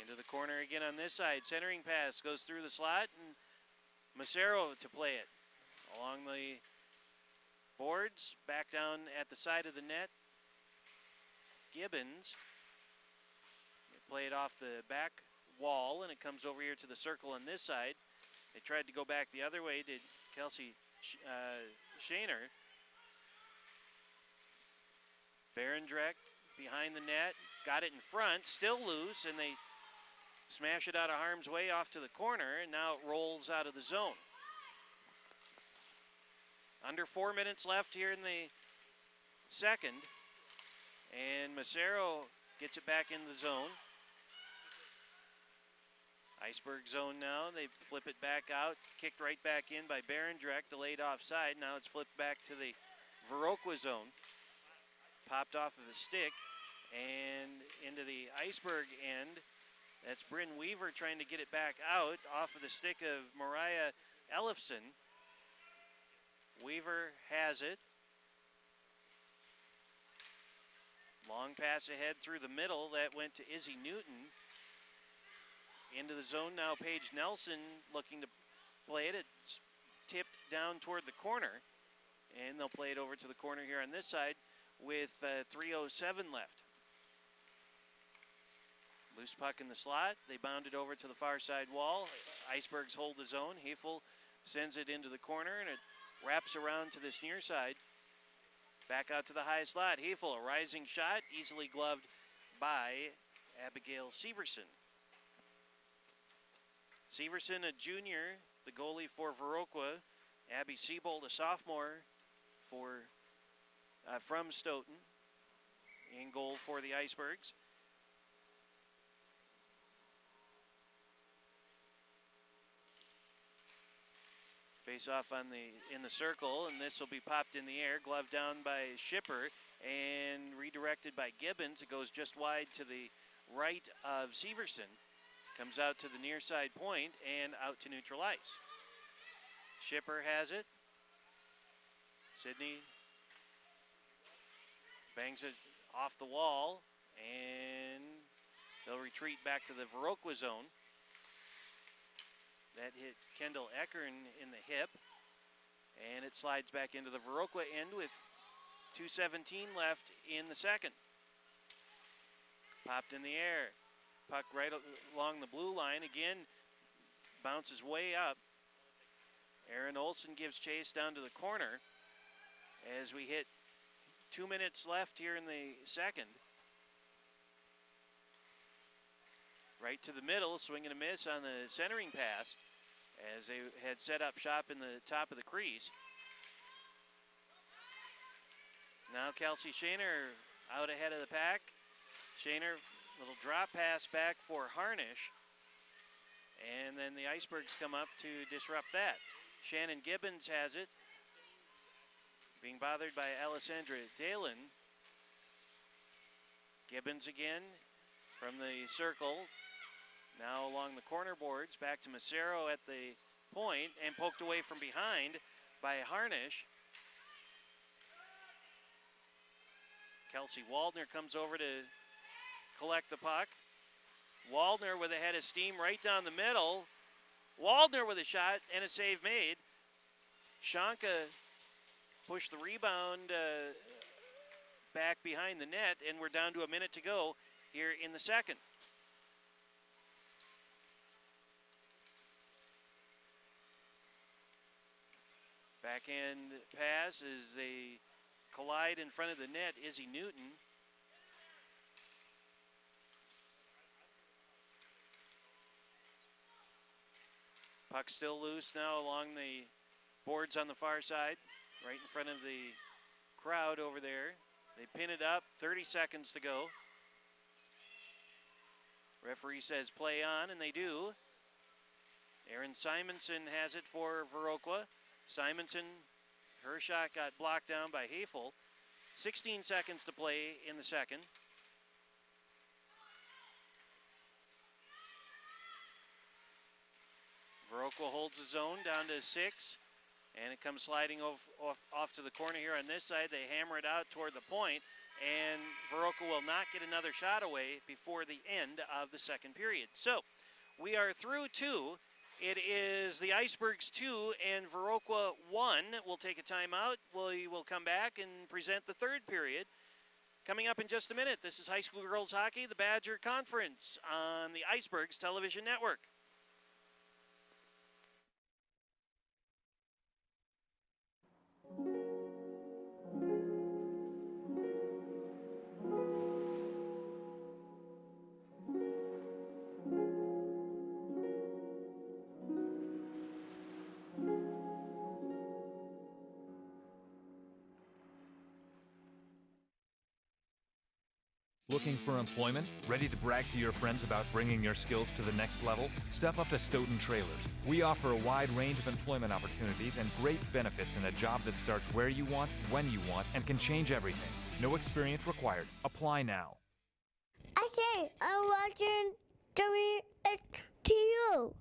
Into the corner again on this side. Centering pass goes through the slot, and Macero to play it along the boards. Back down at the side of the net. Gibbons. They play it off the back wall, and it comes over here to the circle on this side. They tried to go back the other way, did Kelsey Shaner. Barendrecht behind the net, got it in front, still loose, and they smash it out of harm's way off to the corner, and now it rolls out of the zone. Under 4 minutes left here in the second, and Macero gets it back in the zone. Iceberg zone now. They flip it back out. Kicked right back in by Barendrecht. Delayed offside. Now it's flipped back to the Viroqua zone. Popped off of the stick and into the Iceberg end. That's Bryn Weaver trying to get it back out off of the stick of Mariah Ellefson. Weaver has it. Long pass ahead through the middle. That went to Izzy Newton. Into the zone now, Paige Nelson looking to play it. It's tipped down toward the corner, and they'll play it over to the corner here on this side with 3:07 left. Loose puck in the slot. They bound it over to the far side wall. Icebergs hold the zone. Hefel sends it into the corner, and it wraps around to this near side. Back out to the high slot. Hefel, a rising shot, easily gloved by Abigail Severson. Severson, a junior, the goalie for Viroqua. Abby Siebold, a sophomore from Stoughton, in goal for the Icebergs. Face off in the circle, and this will be popped in the air, gloved down by Schipper, and redirected by Gibbons. It goes just wide to the right of Severson. Comes out to the near side point and out to neutral ice. Schipper has it. Sydney bangs it off the wall, and they'll retreat back to the Viroqua zone. That hit Kendall Eckern in the hip, and it slides back into the Viroqua end with 2:17 left in the second. Popped in the air. Puck right along the blue line. Again, bounces way up. Aaron Olson gives chase down to the corner as we hit 2 minutes left here in the second. Right to the middle, swing and a miss on the centering pass as they had set up shop in the top of the crease. Now Kelsey Shaner out ahead of the pack. Shaner Little drop pass back for Harnish. And then the Icebergs come up to disrupt that. Shannon Gibbons has it. Being bothered by Alessandra Dalen. Gibbons again from the circle. Now along the corner boards. Back to Macero at the point and poked away from behind by Harnish. Kelsey Waldner comes over to collect the puck. Waldner with a head of steam right down the middle. Waldner with a shot and a save made. Shanka pushed the rebound back behind the net, and we're down to a minute to go here in the second. Backhand pass as they collide in front of the net. Izzy Newton. Puck still loose now along the boards on the far side, right in front of the crowd over there. They pin it up, 30 seconds to go. Referee says play on, and they do. Erin Simonson has it for Viroqua. Simonson, her shot got blocked down by Hafel. 16 seconds to play in the second. Viroqua holds the zone down to 6, and it comes sliding off to the corner here on this side. They hammer it out toward the point, and Viroqua will not get another shot away before the end of the second period. So we are through 2. It is the Icebergs 2 and Viroqua 1. We'll take a timeout. We will come back and present the third period. Coming up in just a minute, this is high school girls hockey, the Badger Conference on the Icebergs Television Network. Looking for employment? Ready to brag to your friends about bringing your skills to the next level? Step up to Stoughton Trailers. We offer a wide range of employment opportunities and great benefits in a job that starts where you want, when you want, and can change everything. No experience required. Apply now. I say, I'm watching WSTO.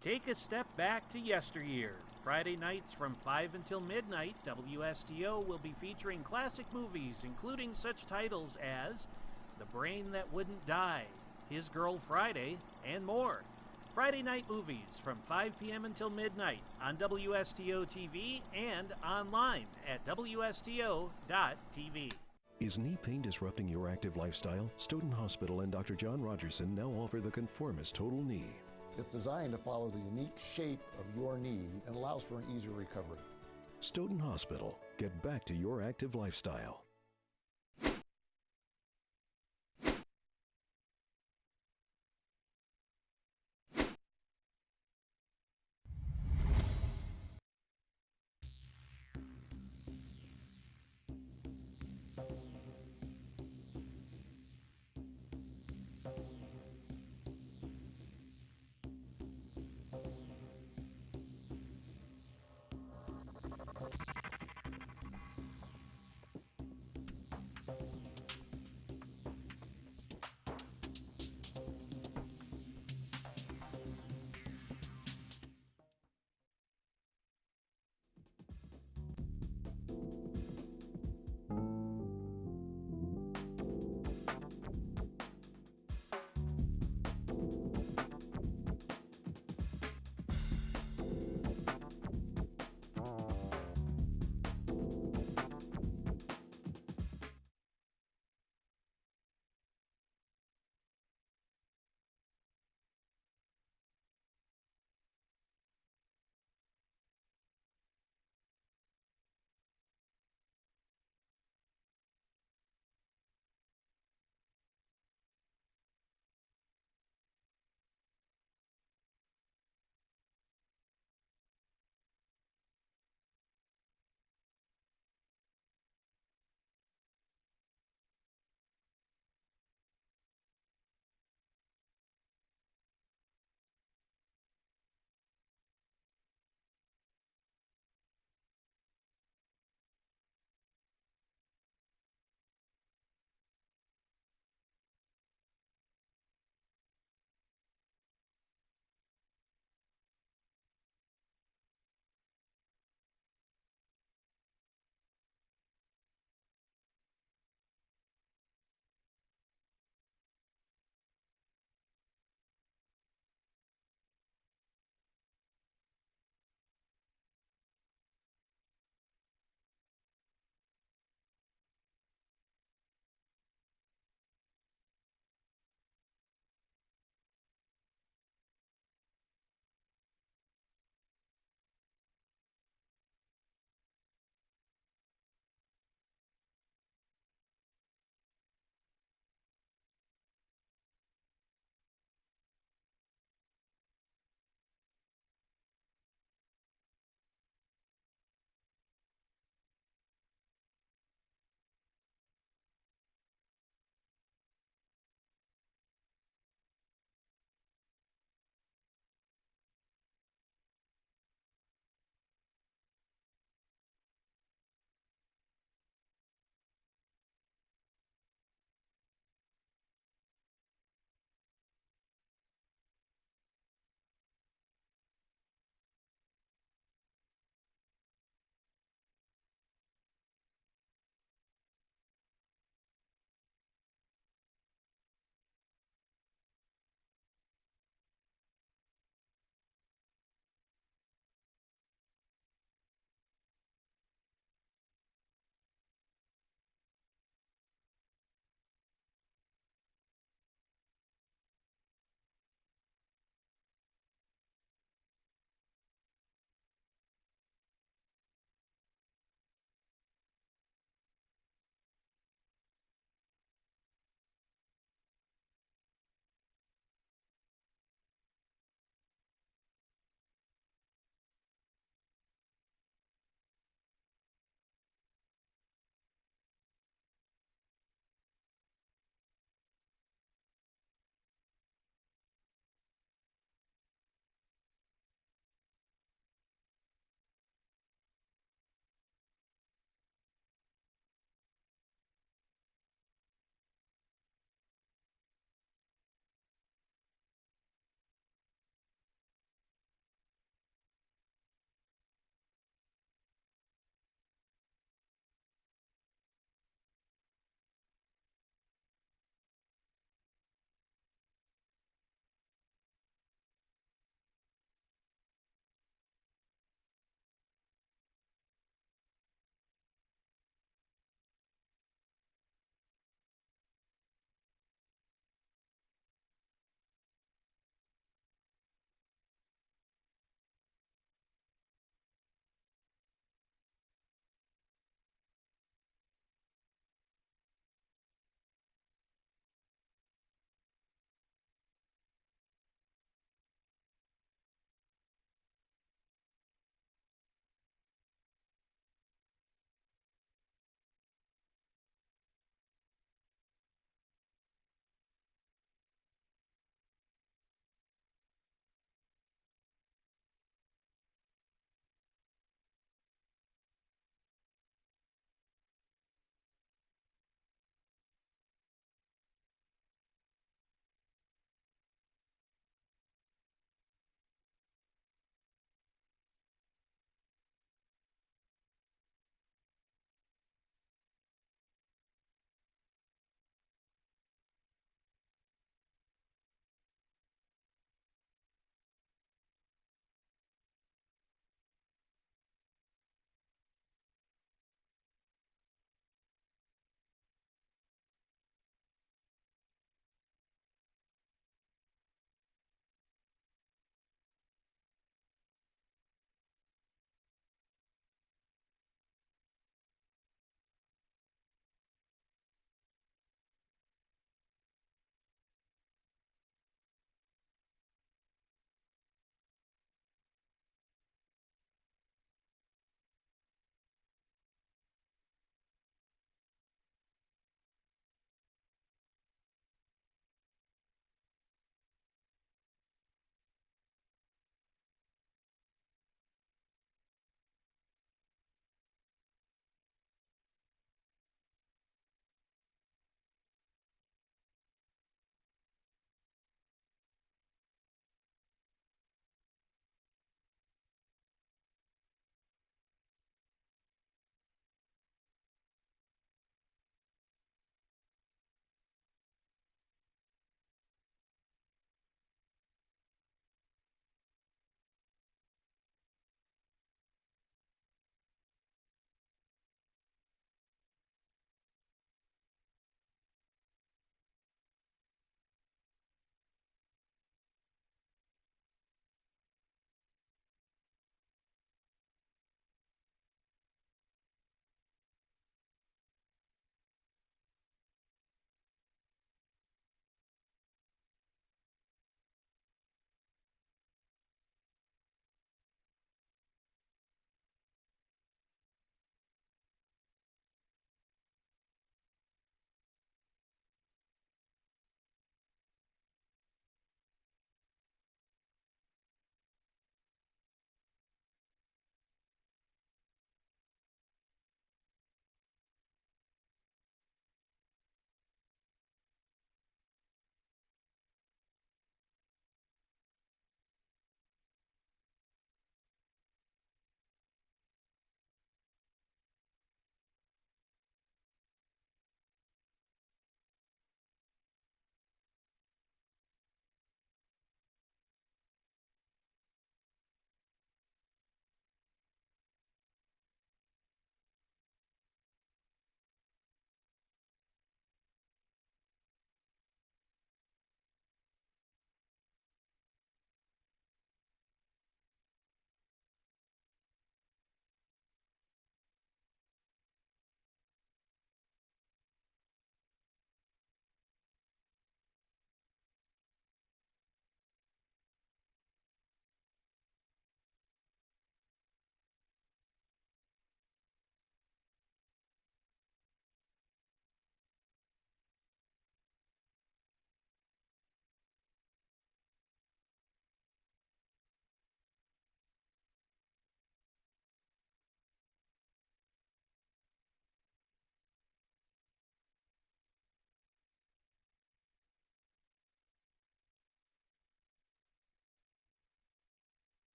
Take a step back to yesteryear. Friday nights from 5 until midnight, WSTO will be featuring classic movies, including such titles as The Brain That Wouldn't Die, His Girl Friday, and more. Friday night movies from 5 p.m. until midnight on WSTO TV and online at WSTO.tv. Is knee pain disrupting your active lifestyle? Stoughton Hospital and Dr. John Rogerson now offer the Conformist Total Knee. It's designed to follow the unique shape of your knee and allows for an easier recovery. Stoughton Hospital. Get back to your active lifestyle.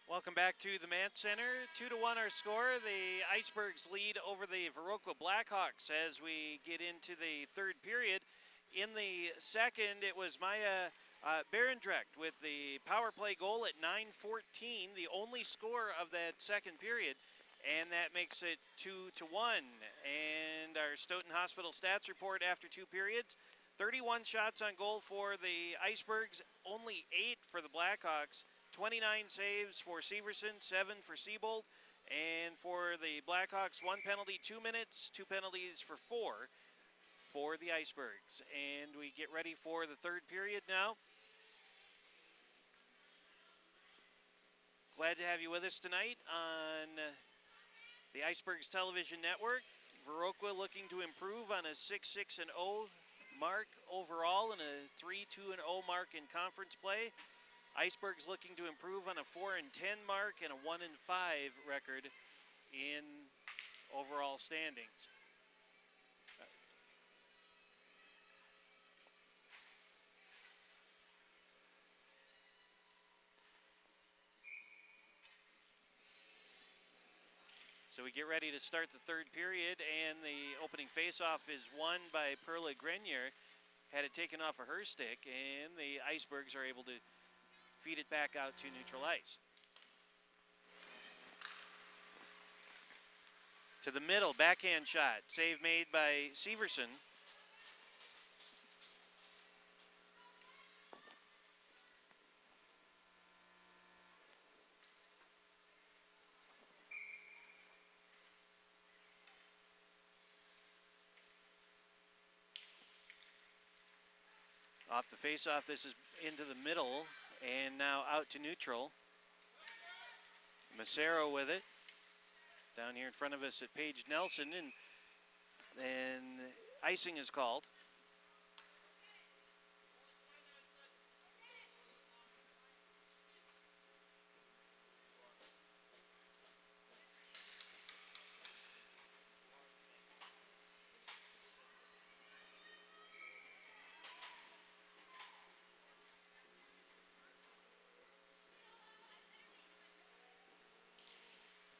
Welcome back to the Mant Center. 2-1 our score. The Icebergs lead over the Viroqua Blackhawks as we get into the third period. In the second, it was Maya Berendrecht with the power play goal at 9:14, the only score of that second period, and that makes it 2-1. And our Stoughton Hospital stats report after two periods: 31 shots on goal for the Icebergs, only 8 for the Blackhawks. 29 saves for Severson, 7 for Siebold, and for the Blackhawks, 1 penalty, 2 minutes, 2 penalties for 4 for the Icebergs. And we get ready for the third period now. Glad to have you with us tonight on the Icebergs Television Network. Viroqua looking to improve on a 6-6-0 mark overall and a 3-2-0 mark in conference play. Icebergs looking to improve on a 4-10 mark and a 1-5 record in overall standings. So we get ready to start the third period, and the opening faceoff is won by Perla Grenier. Had it taken off of her stick, and the Icebergs are able to feed it back out to neutral ice. To the middle, backhand shot. Save made by Severson. Off the faceoff, this is into the middle, and now out to neutral. Macero with it. Down here in front of us at Paige Nelson, and icing is called.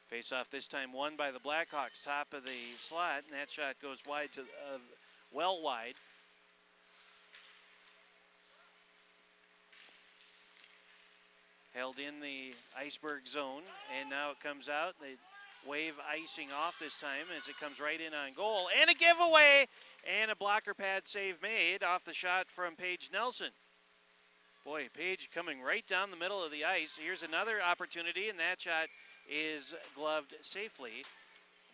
Face-off this time won by the Blackhawks, top of the slot, and that shot goes wide to well wide. Held in the Iceberg zone, and now it comes out. They wave icing off this time as it comes right in on goal, and a giveaway, and a blocker pad save made off the shot from Paige Nelson. Boy, Paige coming right down the middle of the ice. Here's another opportunity, and that shot is gloved safely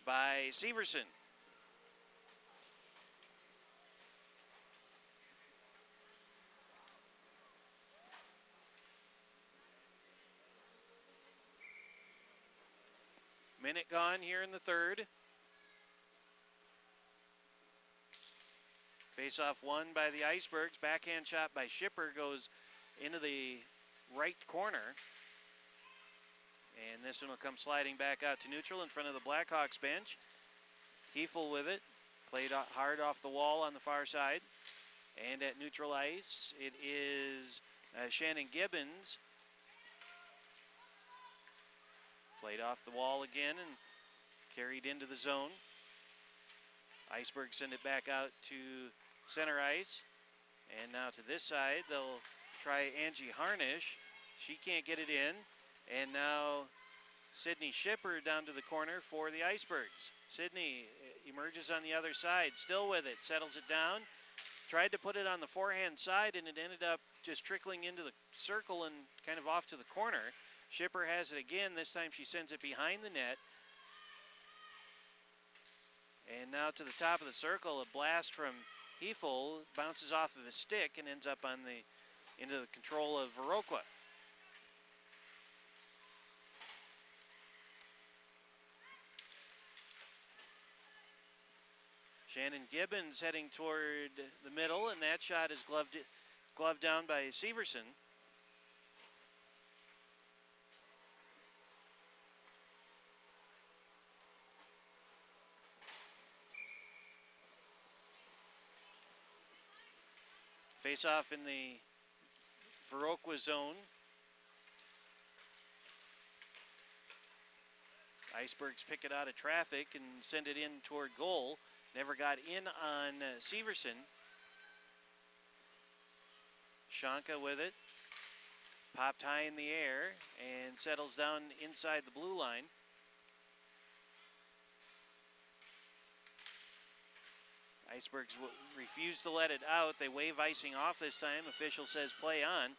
by Severson. Minute gone here in the third. Face-off won by the Icebergs. Backhand shot by Schipper goes into the right corner. And this one will come sliding back out to neutral in front of the Blackhawks bench. Kiefel with it. Played hard off the wall on the far side. And at neutral ice, it is Shannon Gibbons. Played off the wall again and carried into the zone. Icebergs send it back out to center ice. And now to this side, they'll try Angie Harnish. She can't get it in. And now Sydney Schipper down to the corner for the Icebergs. Sydney emerges on the other side, still with it, settles it down. Tried to put it on the forehand side, and it ended up just trickling into the circle and kind of off to the corner. Schipper has it again. This time she sends it behind the net. And now to the top of the circle, a blast from Kiefel bounces off of his stick and ends up on into the control of Viroqua. Shannon Gibbons heading toward the middle, and that shot is gloved down by Severson. Face-off in the Viroqua zone. Icebergs pick it out of traffic and send it in toward goal. Never got in on Severson. Shanka with it. Popped high in the air and settles down inside the blue line. Icebergs refuse to let it out. They wave icing off this time. Official says play on.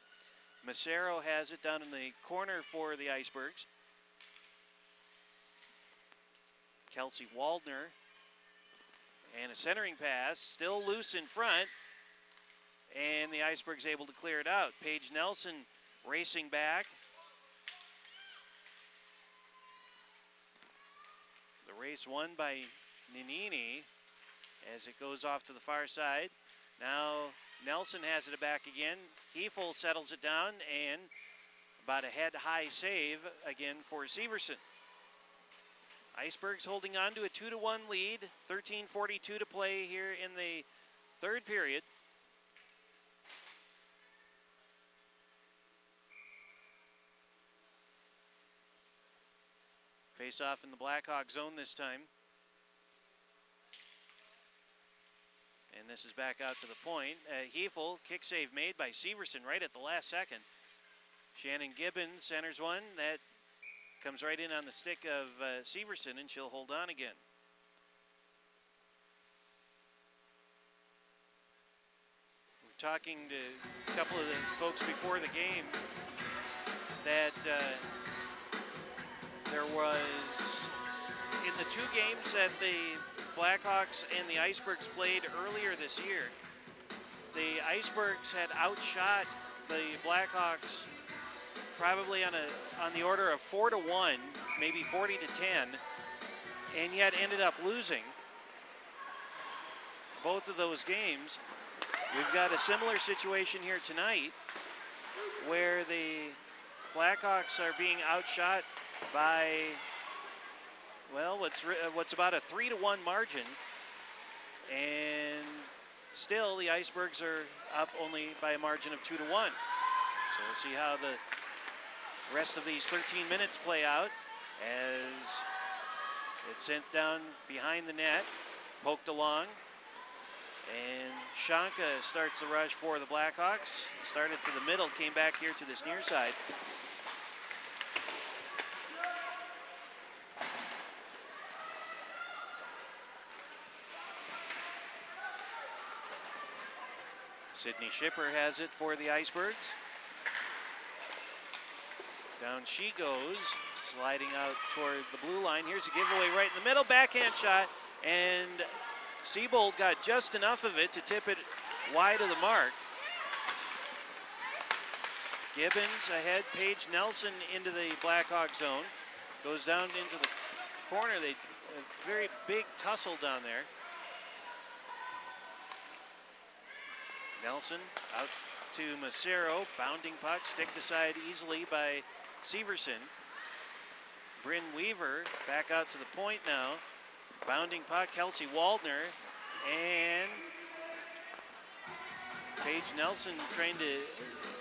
Macero has it down in the corner for the Icebergs. Kelsey Waldner. And a centering pass, still loose in front. And the Icebergs able to clear it out. Paige Nelson racing back. The race won by Ninini as it goes off to the far side. Now Nelson has it back again. Hefel settles it down, and about a head-high save again for Severson. Icebergs holding on to a 2-1 lead. 13:42 to play here in the third period. Face off in the Blackhawk zone this time. And this is back out to the point. Hefel, kick save made by Severson right at the last second. Shannon Gibbons centers one. That comes right in on the stick of Severson, and she'll hold on again. We're talking to a couple of the folks before the game that there was, in the two games that the Blackhawks and the Icebergs played earlier this year, the Icebergs had outshot the Blackhawks probably on the order of 4-1, maybe 40-10, and yet ended up losing both of those games. We've got a similar situation here tonight where the Blackhawks are being outshot by, well, what's about a 3-1 margin, and still the Icebergs are up only by a margin of 2-1. So we'll see how the rest of these 13 minutes play out as it's sent down behind the net, poked along, and Shanka starts the rush for the Blackhawks. Started to the middle, came back here to this near side. Sydney Shipper has it for the Icebergs. Down she goes, sliding out toward the blue line. Here's a giveaway right in the middle, backhand shot, and Siebold got just enough of it to tip it wide of the mark. Gibbons ahead, Paige Nelson into the Blackhawk zone. Goes down into the corner. A very big tussle down there. Nelson out to Macero, bounding puck, sticked aside easily by Severson. Bryn Weaver back out to the point now. Bounding puck, Kelsey Waldner, and Paige Nelson trying to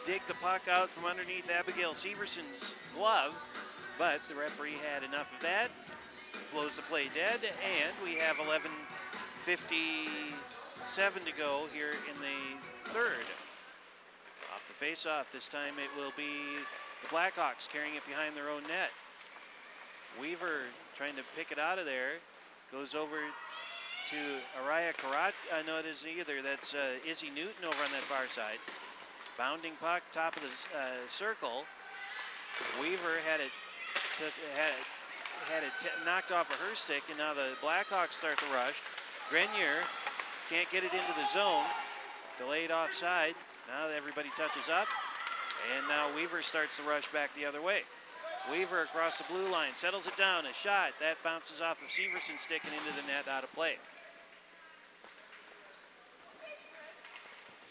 dig the puck out from underneath Abigail Severson's glove, but the referee had enough of that. Blows the play dead, and we have 11:57 to go here in the third. Off the face-off, this time it will be the Blackhawks carrying it behind their own net. Weaver trying to pick it out of there. Goes over to Araya Karat. No, it isn't either. That's Izzy Newton over on that far side. Bounding puck, top of the circle. Weaver had it knocked off of her stick, and now the Blackhawks start the rush. Grenier can't get it into the zone. Delayed offside. Now everybody touches up, and now Weaver starts the rush back the other way. Weaver across the blue line, settles it down, a shot. That bounces off of Severson's stick and into the net, out of play.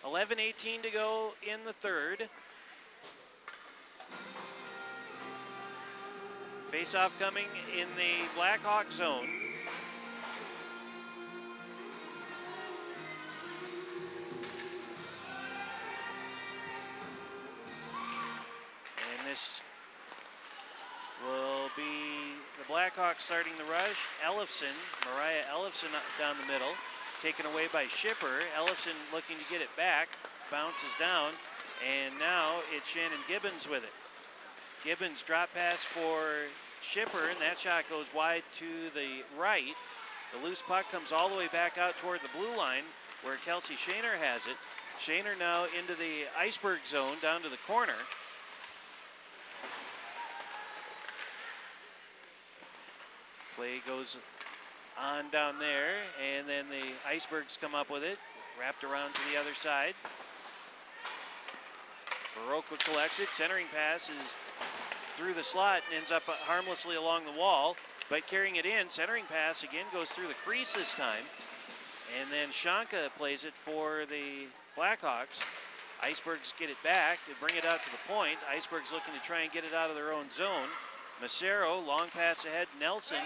11:18 to go in the third. Face-off coming in the Blackhawk zone. And this will be the the Blackhawks starting the rush. Mariah Ellefson down the middle, taken away by Shipper. Ellefson looking to get it back, bounces down, and now it's Shannon Gibbons with it. Gibbons drop pass for Shipper, and that shot goes wide to the right. The loose puck comes all the way back out toward the blue line where Kelsey Shaner has it. Shaner now into the Iceberg zone down to the corner. Play goes on down there, and then the Icebergs come up with it, wrapped around to the other side. Viroqua collects it, centering pass is through the slot and ends up harmlessly along the wall, but carrying it in, centering pass again goes through the crease this time, and then Shanka plays it for the Blackhawks. Icebergs get it back, they bring it out to the point. Icebergs looking to try and get it out of their own zone. Macero, long pass ahead, Nelson.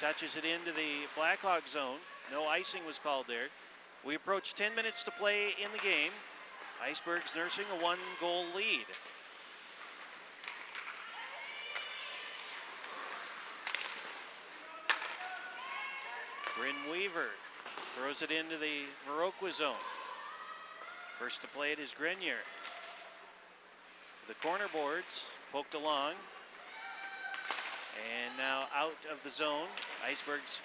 Touches it into the Blackhawk zone. No icing was called there. We approach 10 minutes to play in the game. Icebergs nursing a 1-goal lead. Bryn Weaver throws it into the Viroqua zone. First to play it is Grenier. To the corner boards, poked along. And now out of the zone. Icebergs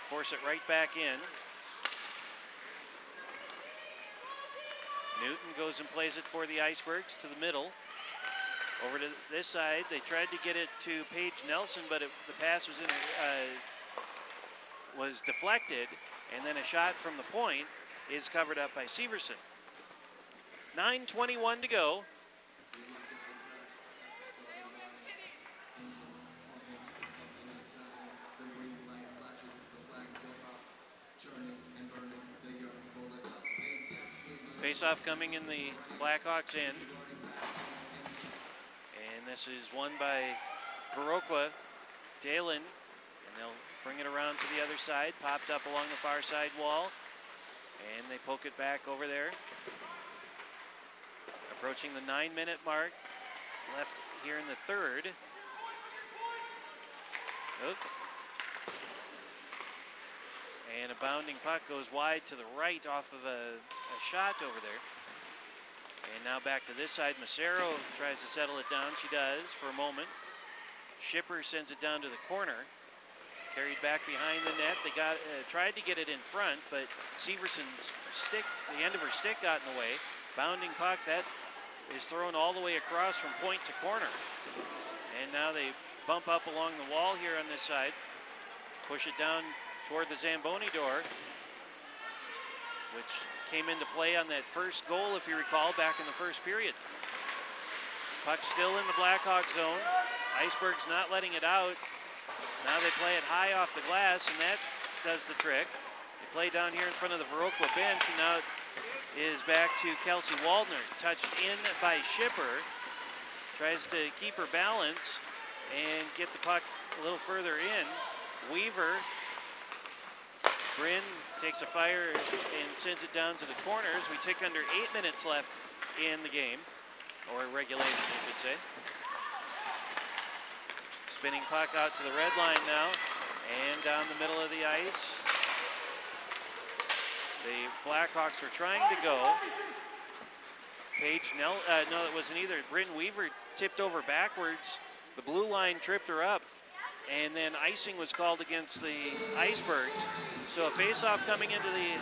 force it right back in. Newton goes and plays it for the Icebergs to the middle. Over to this side, they tried to get it to Paige Nelson, but the pass was deflected, and then a shot from the point is covered up by Severson. 9:21 to go. Face-off coming in the Blackhawks end. And this is won by Viroqua. Dalen, and they'll bring it around to the other side. Popped up along the far side wall. And they poke it back over there. Approaching the 9-minute mark. Left here in the third. Oop. And a bounding puck goes wide to the right off of a shot over there. And now back to this side. Macero tries to settle it down. She does for a moment. Shipper sends it down to the corner. Carried back behind the net. They tried to get it in front, but Severson's stick, the end of her stick got in the way. Bounding puck, that is thrown all the way across from point to corner. And now they bump up along the wall here on this side. Push it down toward the Zamboni door, which came into play on that first goal, if you recall, back in the first period. Puck still in the Blackhawk zone. Icebergs not letting it out. Now they play it high off the glass, and that does the trick. They play down here in front of the Viroqua bench, and now it is back to Kelsey Waldner. Touched in by Shipper. Tries to keep her balance and get the puck a little further in. Weaver. Bryn takes a fire and sends it down to the corners. We tick under 8 minutes left in the game, or regulation, I should say. Spinning puck out to the red line now, and down the middle of the ice. The Blackhawks were trying to go. No, it wasn't either. Bryn Weaver tipped over backwards. The blue line tripped her up. And then icing was called against the Icebergs. So a face-off coming into the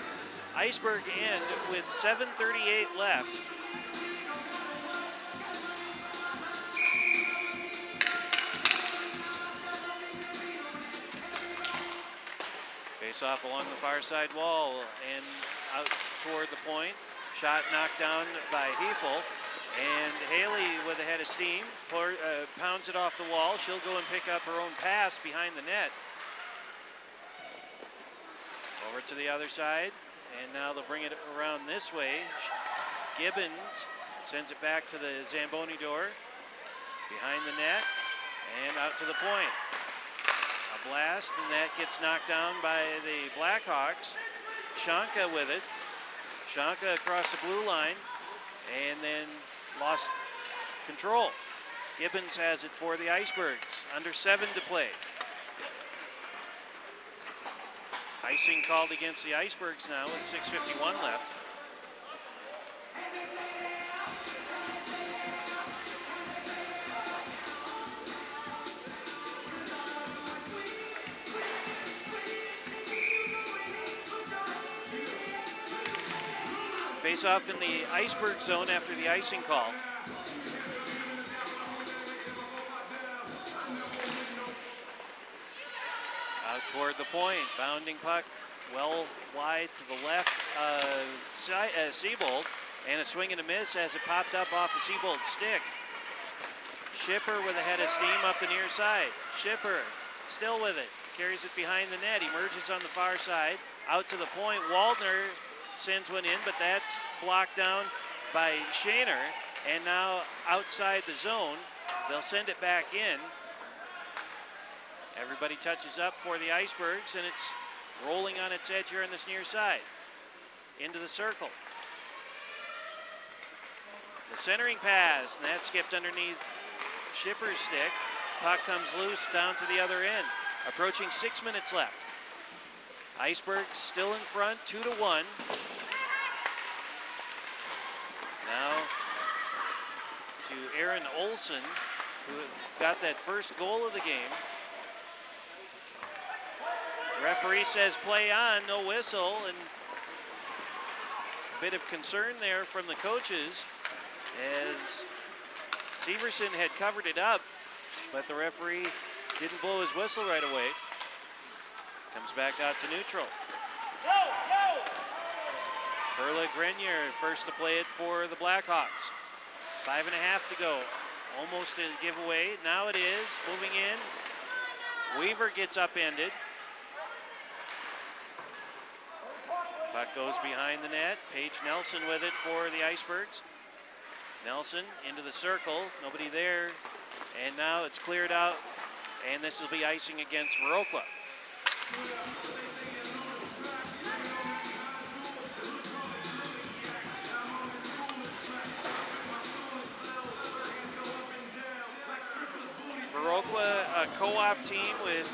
Iceberg end with 7:38 left. Face-off along the far side wall and out toward the point. Shot knocked down by Hefel. And Haley with a head of steam pounds it off the wall. She'll go and pick up her own pass behind the net. Over to the other side, and now they'll bring it around this way. Gibbons sends it back to the Zamboni door, behind the net, and out to the point. A blast, and that gets knocked down by the Blackhawks. Shanka with it. Shanka across the blue line, and then lost control. Gibbons has it for the Icebergs. Under 7 to play. Icing called against the Icebergs now with 6:51 left. Face off in the Iceberg zone after the icing call. Out toward the point, bounding puck well wide to the left Seabold, and a swing and a miss as it popped up off of Seabold's stick. Schipper with a head of steam up the near side. Schipper still with it, carries it behind the net, emerges on the far side, out to the point. Waldner sends one in, but that's blocked down by Shaner, and now outside the zone. They'll send it back in. Everybody touches up for the Icebergs, and it's rolling on its edge here on this near side. Into the circle. The centering pass, and that skipped underneath Schipper's stick. Puck comes loose down to the other end. Approaching 6 minutes left. Icebergs still in front, 2-1. Now to Aaron Olson, who got that first goal of the game. Referee says play on, no whistle, and a bit of concern there from the coaches as Severson had covered it up, but the referee didn't blow his whistle right away. Comes back out to neutral. Perla Grenier first to play it for the Blackhawks. 5.5 to go. Almost a giveaway. Now it is. Moving in. Weaver gets upended. Puck goes behind the net. Paige Nelson with it for the Icebergs. Nelson into the circle. Nobody there. And now it's cleared out. And this will be icing against Viroqua. Viroqua, a co-op team with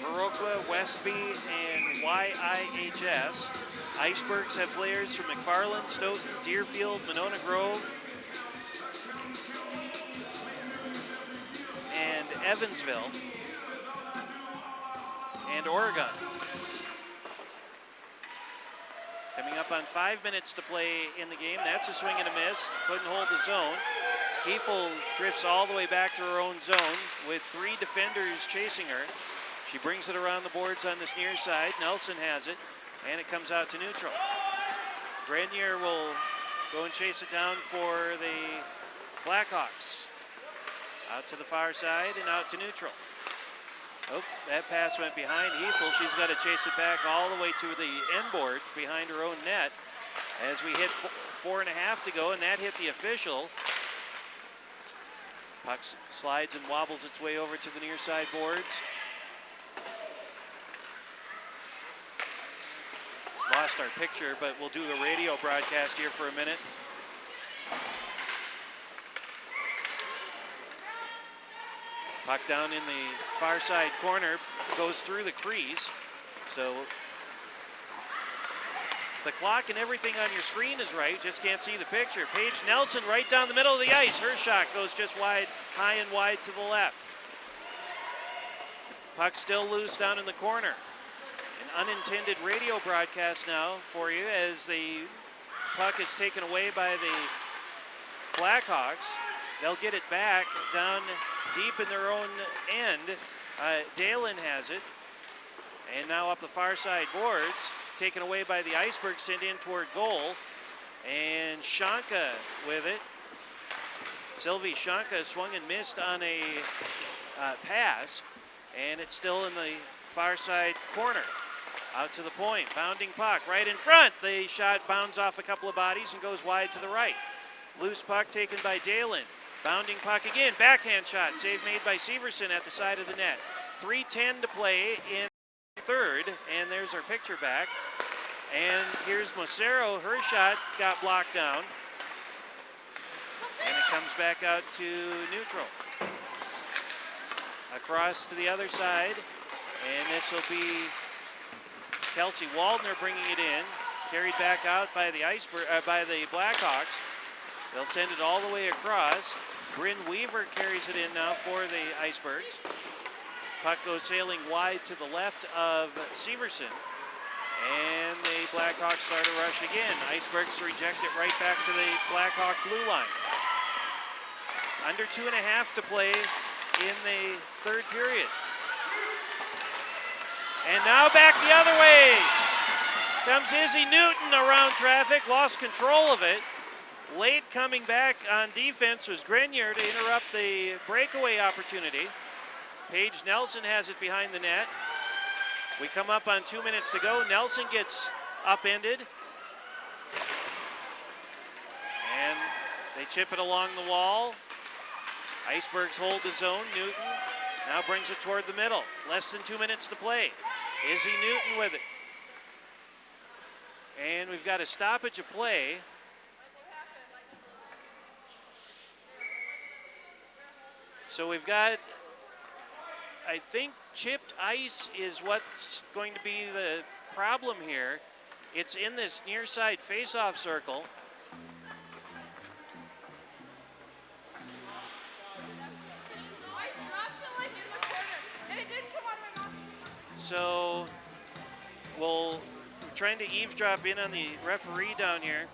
Viroqua, Westby, and YIHS. Icebergs have players from McFarland, Stoughton, Deerfield, Monona Grove, and Evansville, and Oregon. Coming up on 5 minutes to play in the game. That's a swing and a miss. Couldn't hold the zone. Kiefel drifts all the way back to her own zone with 3 defenders chasing her. She brings it around the boards on this near side. Nelson has it, and it comes out to neutral. Grenier will go and chase it down for the Blackhawks. Out to the far side and out to neutral. Oh, that pass went behind Kiefel. She's got to chase it back all the way to the end board behind her own net as we hit 4.5 to go, and that hit the official. Puck slides and wobbles its way over to the near side boards. Lost our picture, but we'll do the radio broadcast here for a minute. Puck down in the far side corner, goes through the crease. So the clock and everything on your screen is right, just can't see the picture. Paige Nelson right down the middle of the ice. Her shot goes just wide, high and wide to the left. Puck still loose down in the corner. An unintended radio broadcast now for you as the puck is taken away by the Blackhawks. They'll get it back down deep in their own end. Dalen has it. And now up the far side boards. Taken away by the Icebergs, sent in toward goal. And Shanka with it. Sylvie Shanka swung and missed on a pass. And it's still in the far side corner. Out to the point, bounding puck right in front. The shot bounds off a couple of bodies and goes wide to the right. Loose puck taken by Dalen. Bounding puck again, backhand shot. Save made by Severson at the side of the net. 3:10 to play in third, and there's our picture back. And here's Macero. Her shot got blocked down. comes back out to neutral. Across to the other side, and this will be Kelsey Waldner bringing it in. Carried back out by the by the Blackhawks. They'll send it all the way across. Bryn Weaver carries it in now for the Icebergs. Puck goes sailing wide to the left of Severson. And the Blackhawks start a rush again. Icebergs reject it right back to the Blackhawk blue line. Under 2.5 to play in the third period. And now back the other way. Comes Izzy Newton around traffic, lost control of it. Late coming back on defense was Grenier to interrupt the breakaway opportunity. Paige Nelson has it behind the net. We come up on 2 minutes to go. Nelson gets upended. And they chip it along the wall. Icebergs hold the zone. Newton now brings it toward the middle. Less than 2 minutes to play. Izzy Newton with it. And we've got a stoppage of play. So we've got, I think chipped ice is what's going to be the problem here. It's in this near side face-off circle. So we're trying to eavesdrop in on the referee down here.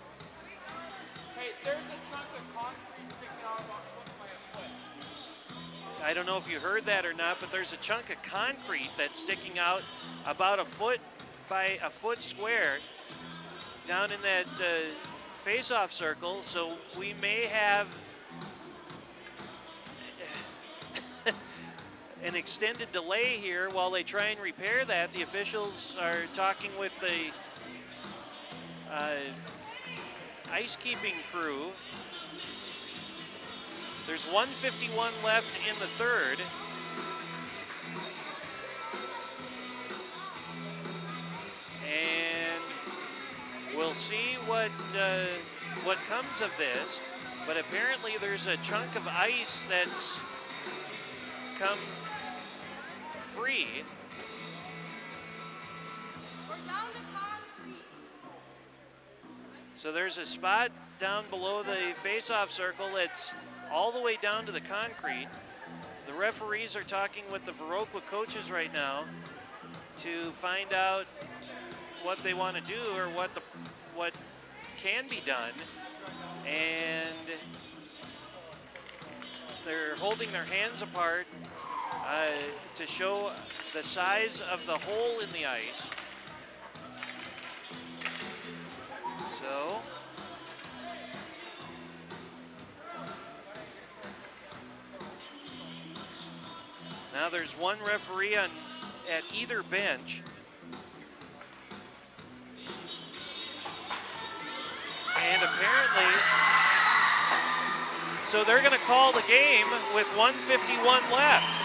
Hey, there's a chunk of concrete sticking out about a foot by a foot. I don't know if you heard that or not, but there's a chunk of concrete that's sticking out about a foot by a foot square down in that face-off circle. So we may have an extended delay here while they try and repair that. The officials are talking with the ice-keeping crew. There's 1:51 left in the third. And we'll see what comes of this. But apparently there's a chunk of ice that's come free. So there's a spot down below the face-off circle that's all the way down to the concrete. The referees are talking with the Viroqua coaches right now to find out what they want to do or what can be done. And they're holding their hands apart to show the size of the hole in the ice. So now there's one referee at either bench. And apparently, so they're going to call the game with 1:51 left.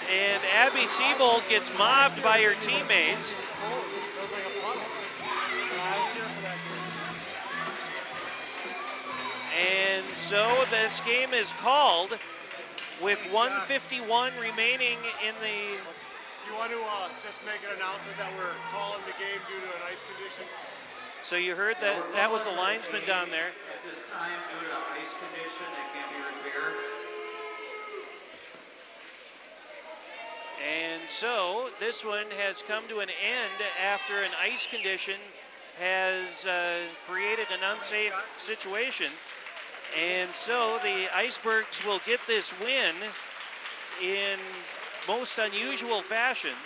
And Abby Siebold gets mobbed by her teammates. And so this game is called with 1:51 remaining in the... You want to just make an announcement that we're calling the game due to an ice condition? So you heard that was a linesman down there. At this time, due to ice condition, it can't be repaired. And so this one has come to an end after an ice condition has created an unsafe situation. And so the Icebergs will get this win in most unusual fashion.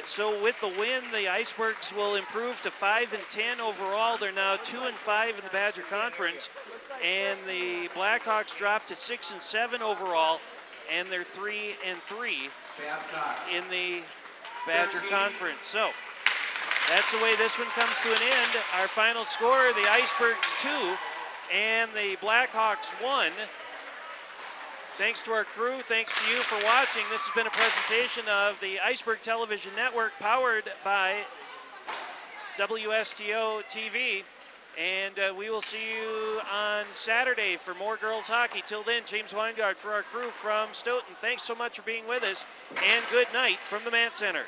So with the win, the Icebergs will improve to 5-10 overall. They're now 2-5 in the Badger Conference, and the Blackhawks drop to 6-7 overall, and they're 3-3 in the Badger Conference. So that's the way this one comes to an end. Our final score: the Icebergs 2 and the Blackhawks 1. Thanks to our crew, thanks to you for watching. This has been a presentation of the Iceberg Television Network, powered by WSTO TV. And we will see you on Saturday for more girls hockey. Till then, James Weingart for our crew from Stoughton. Thanks so much for being with us, and good night from the Matt Center.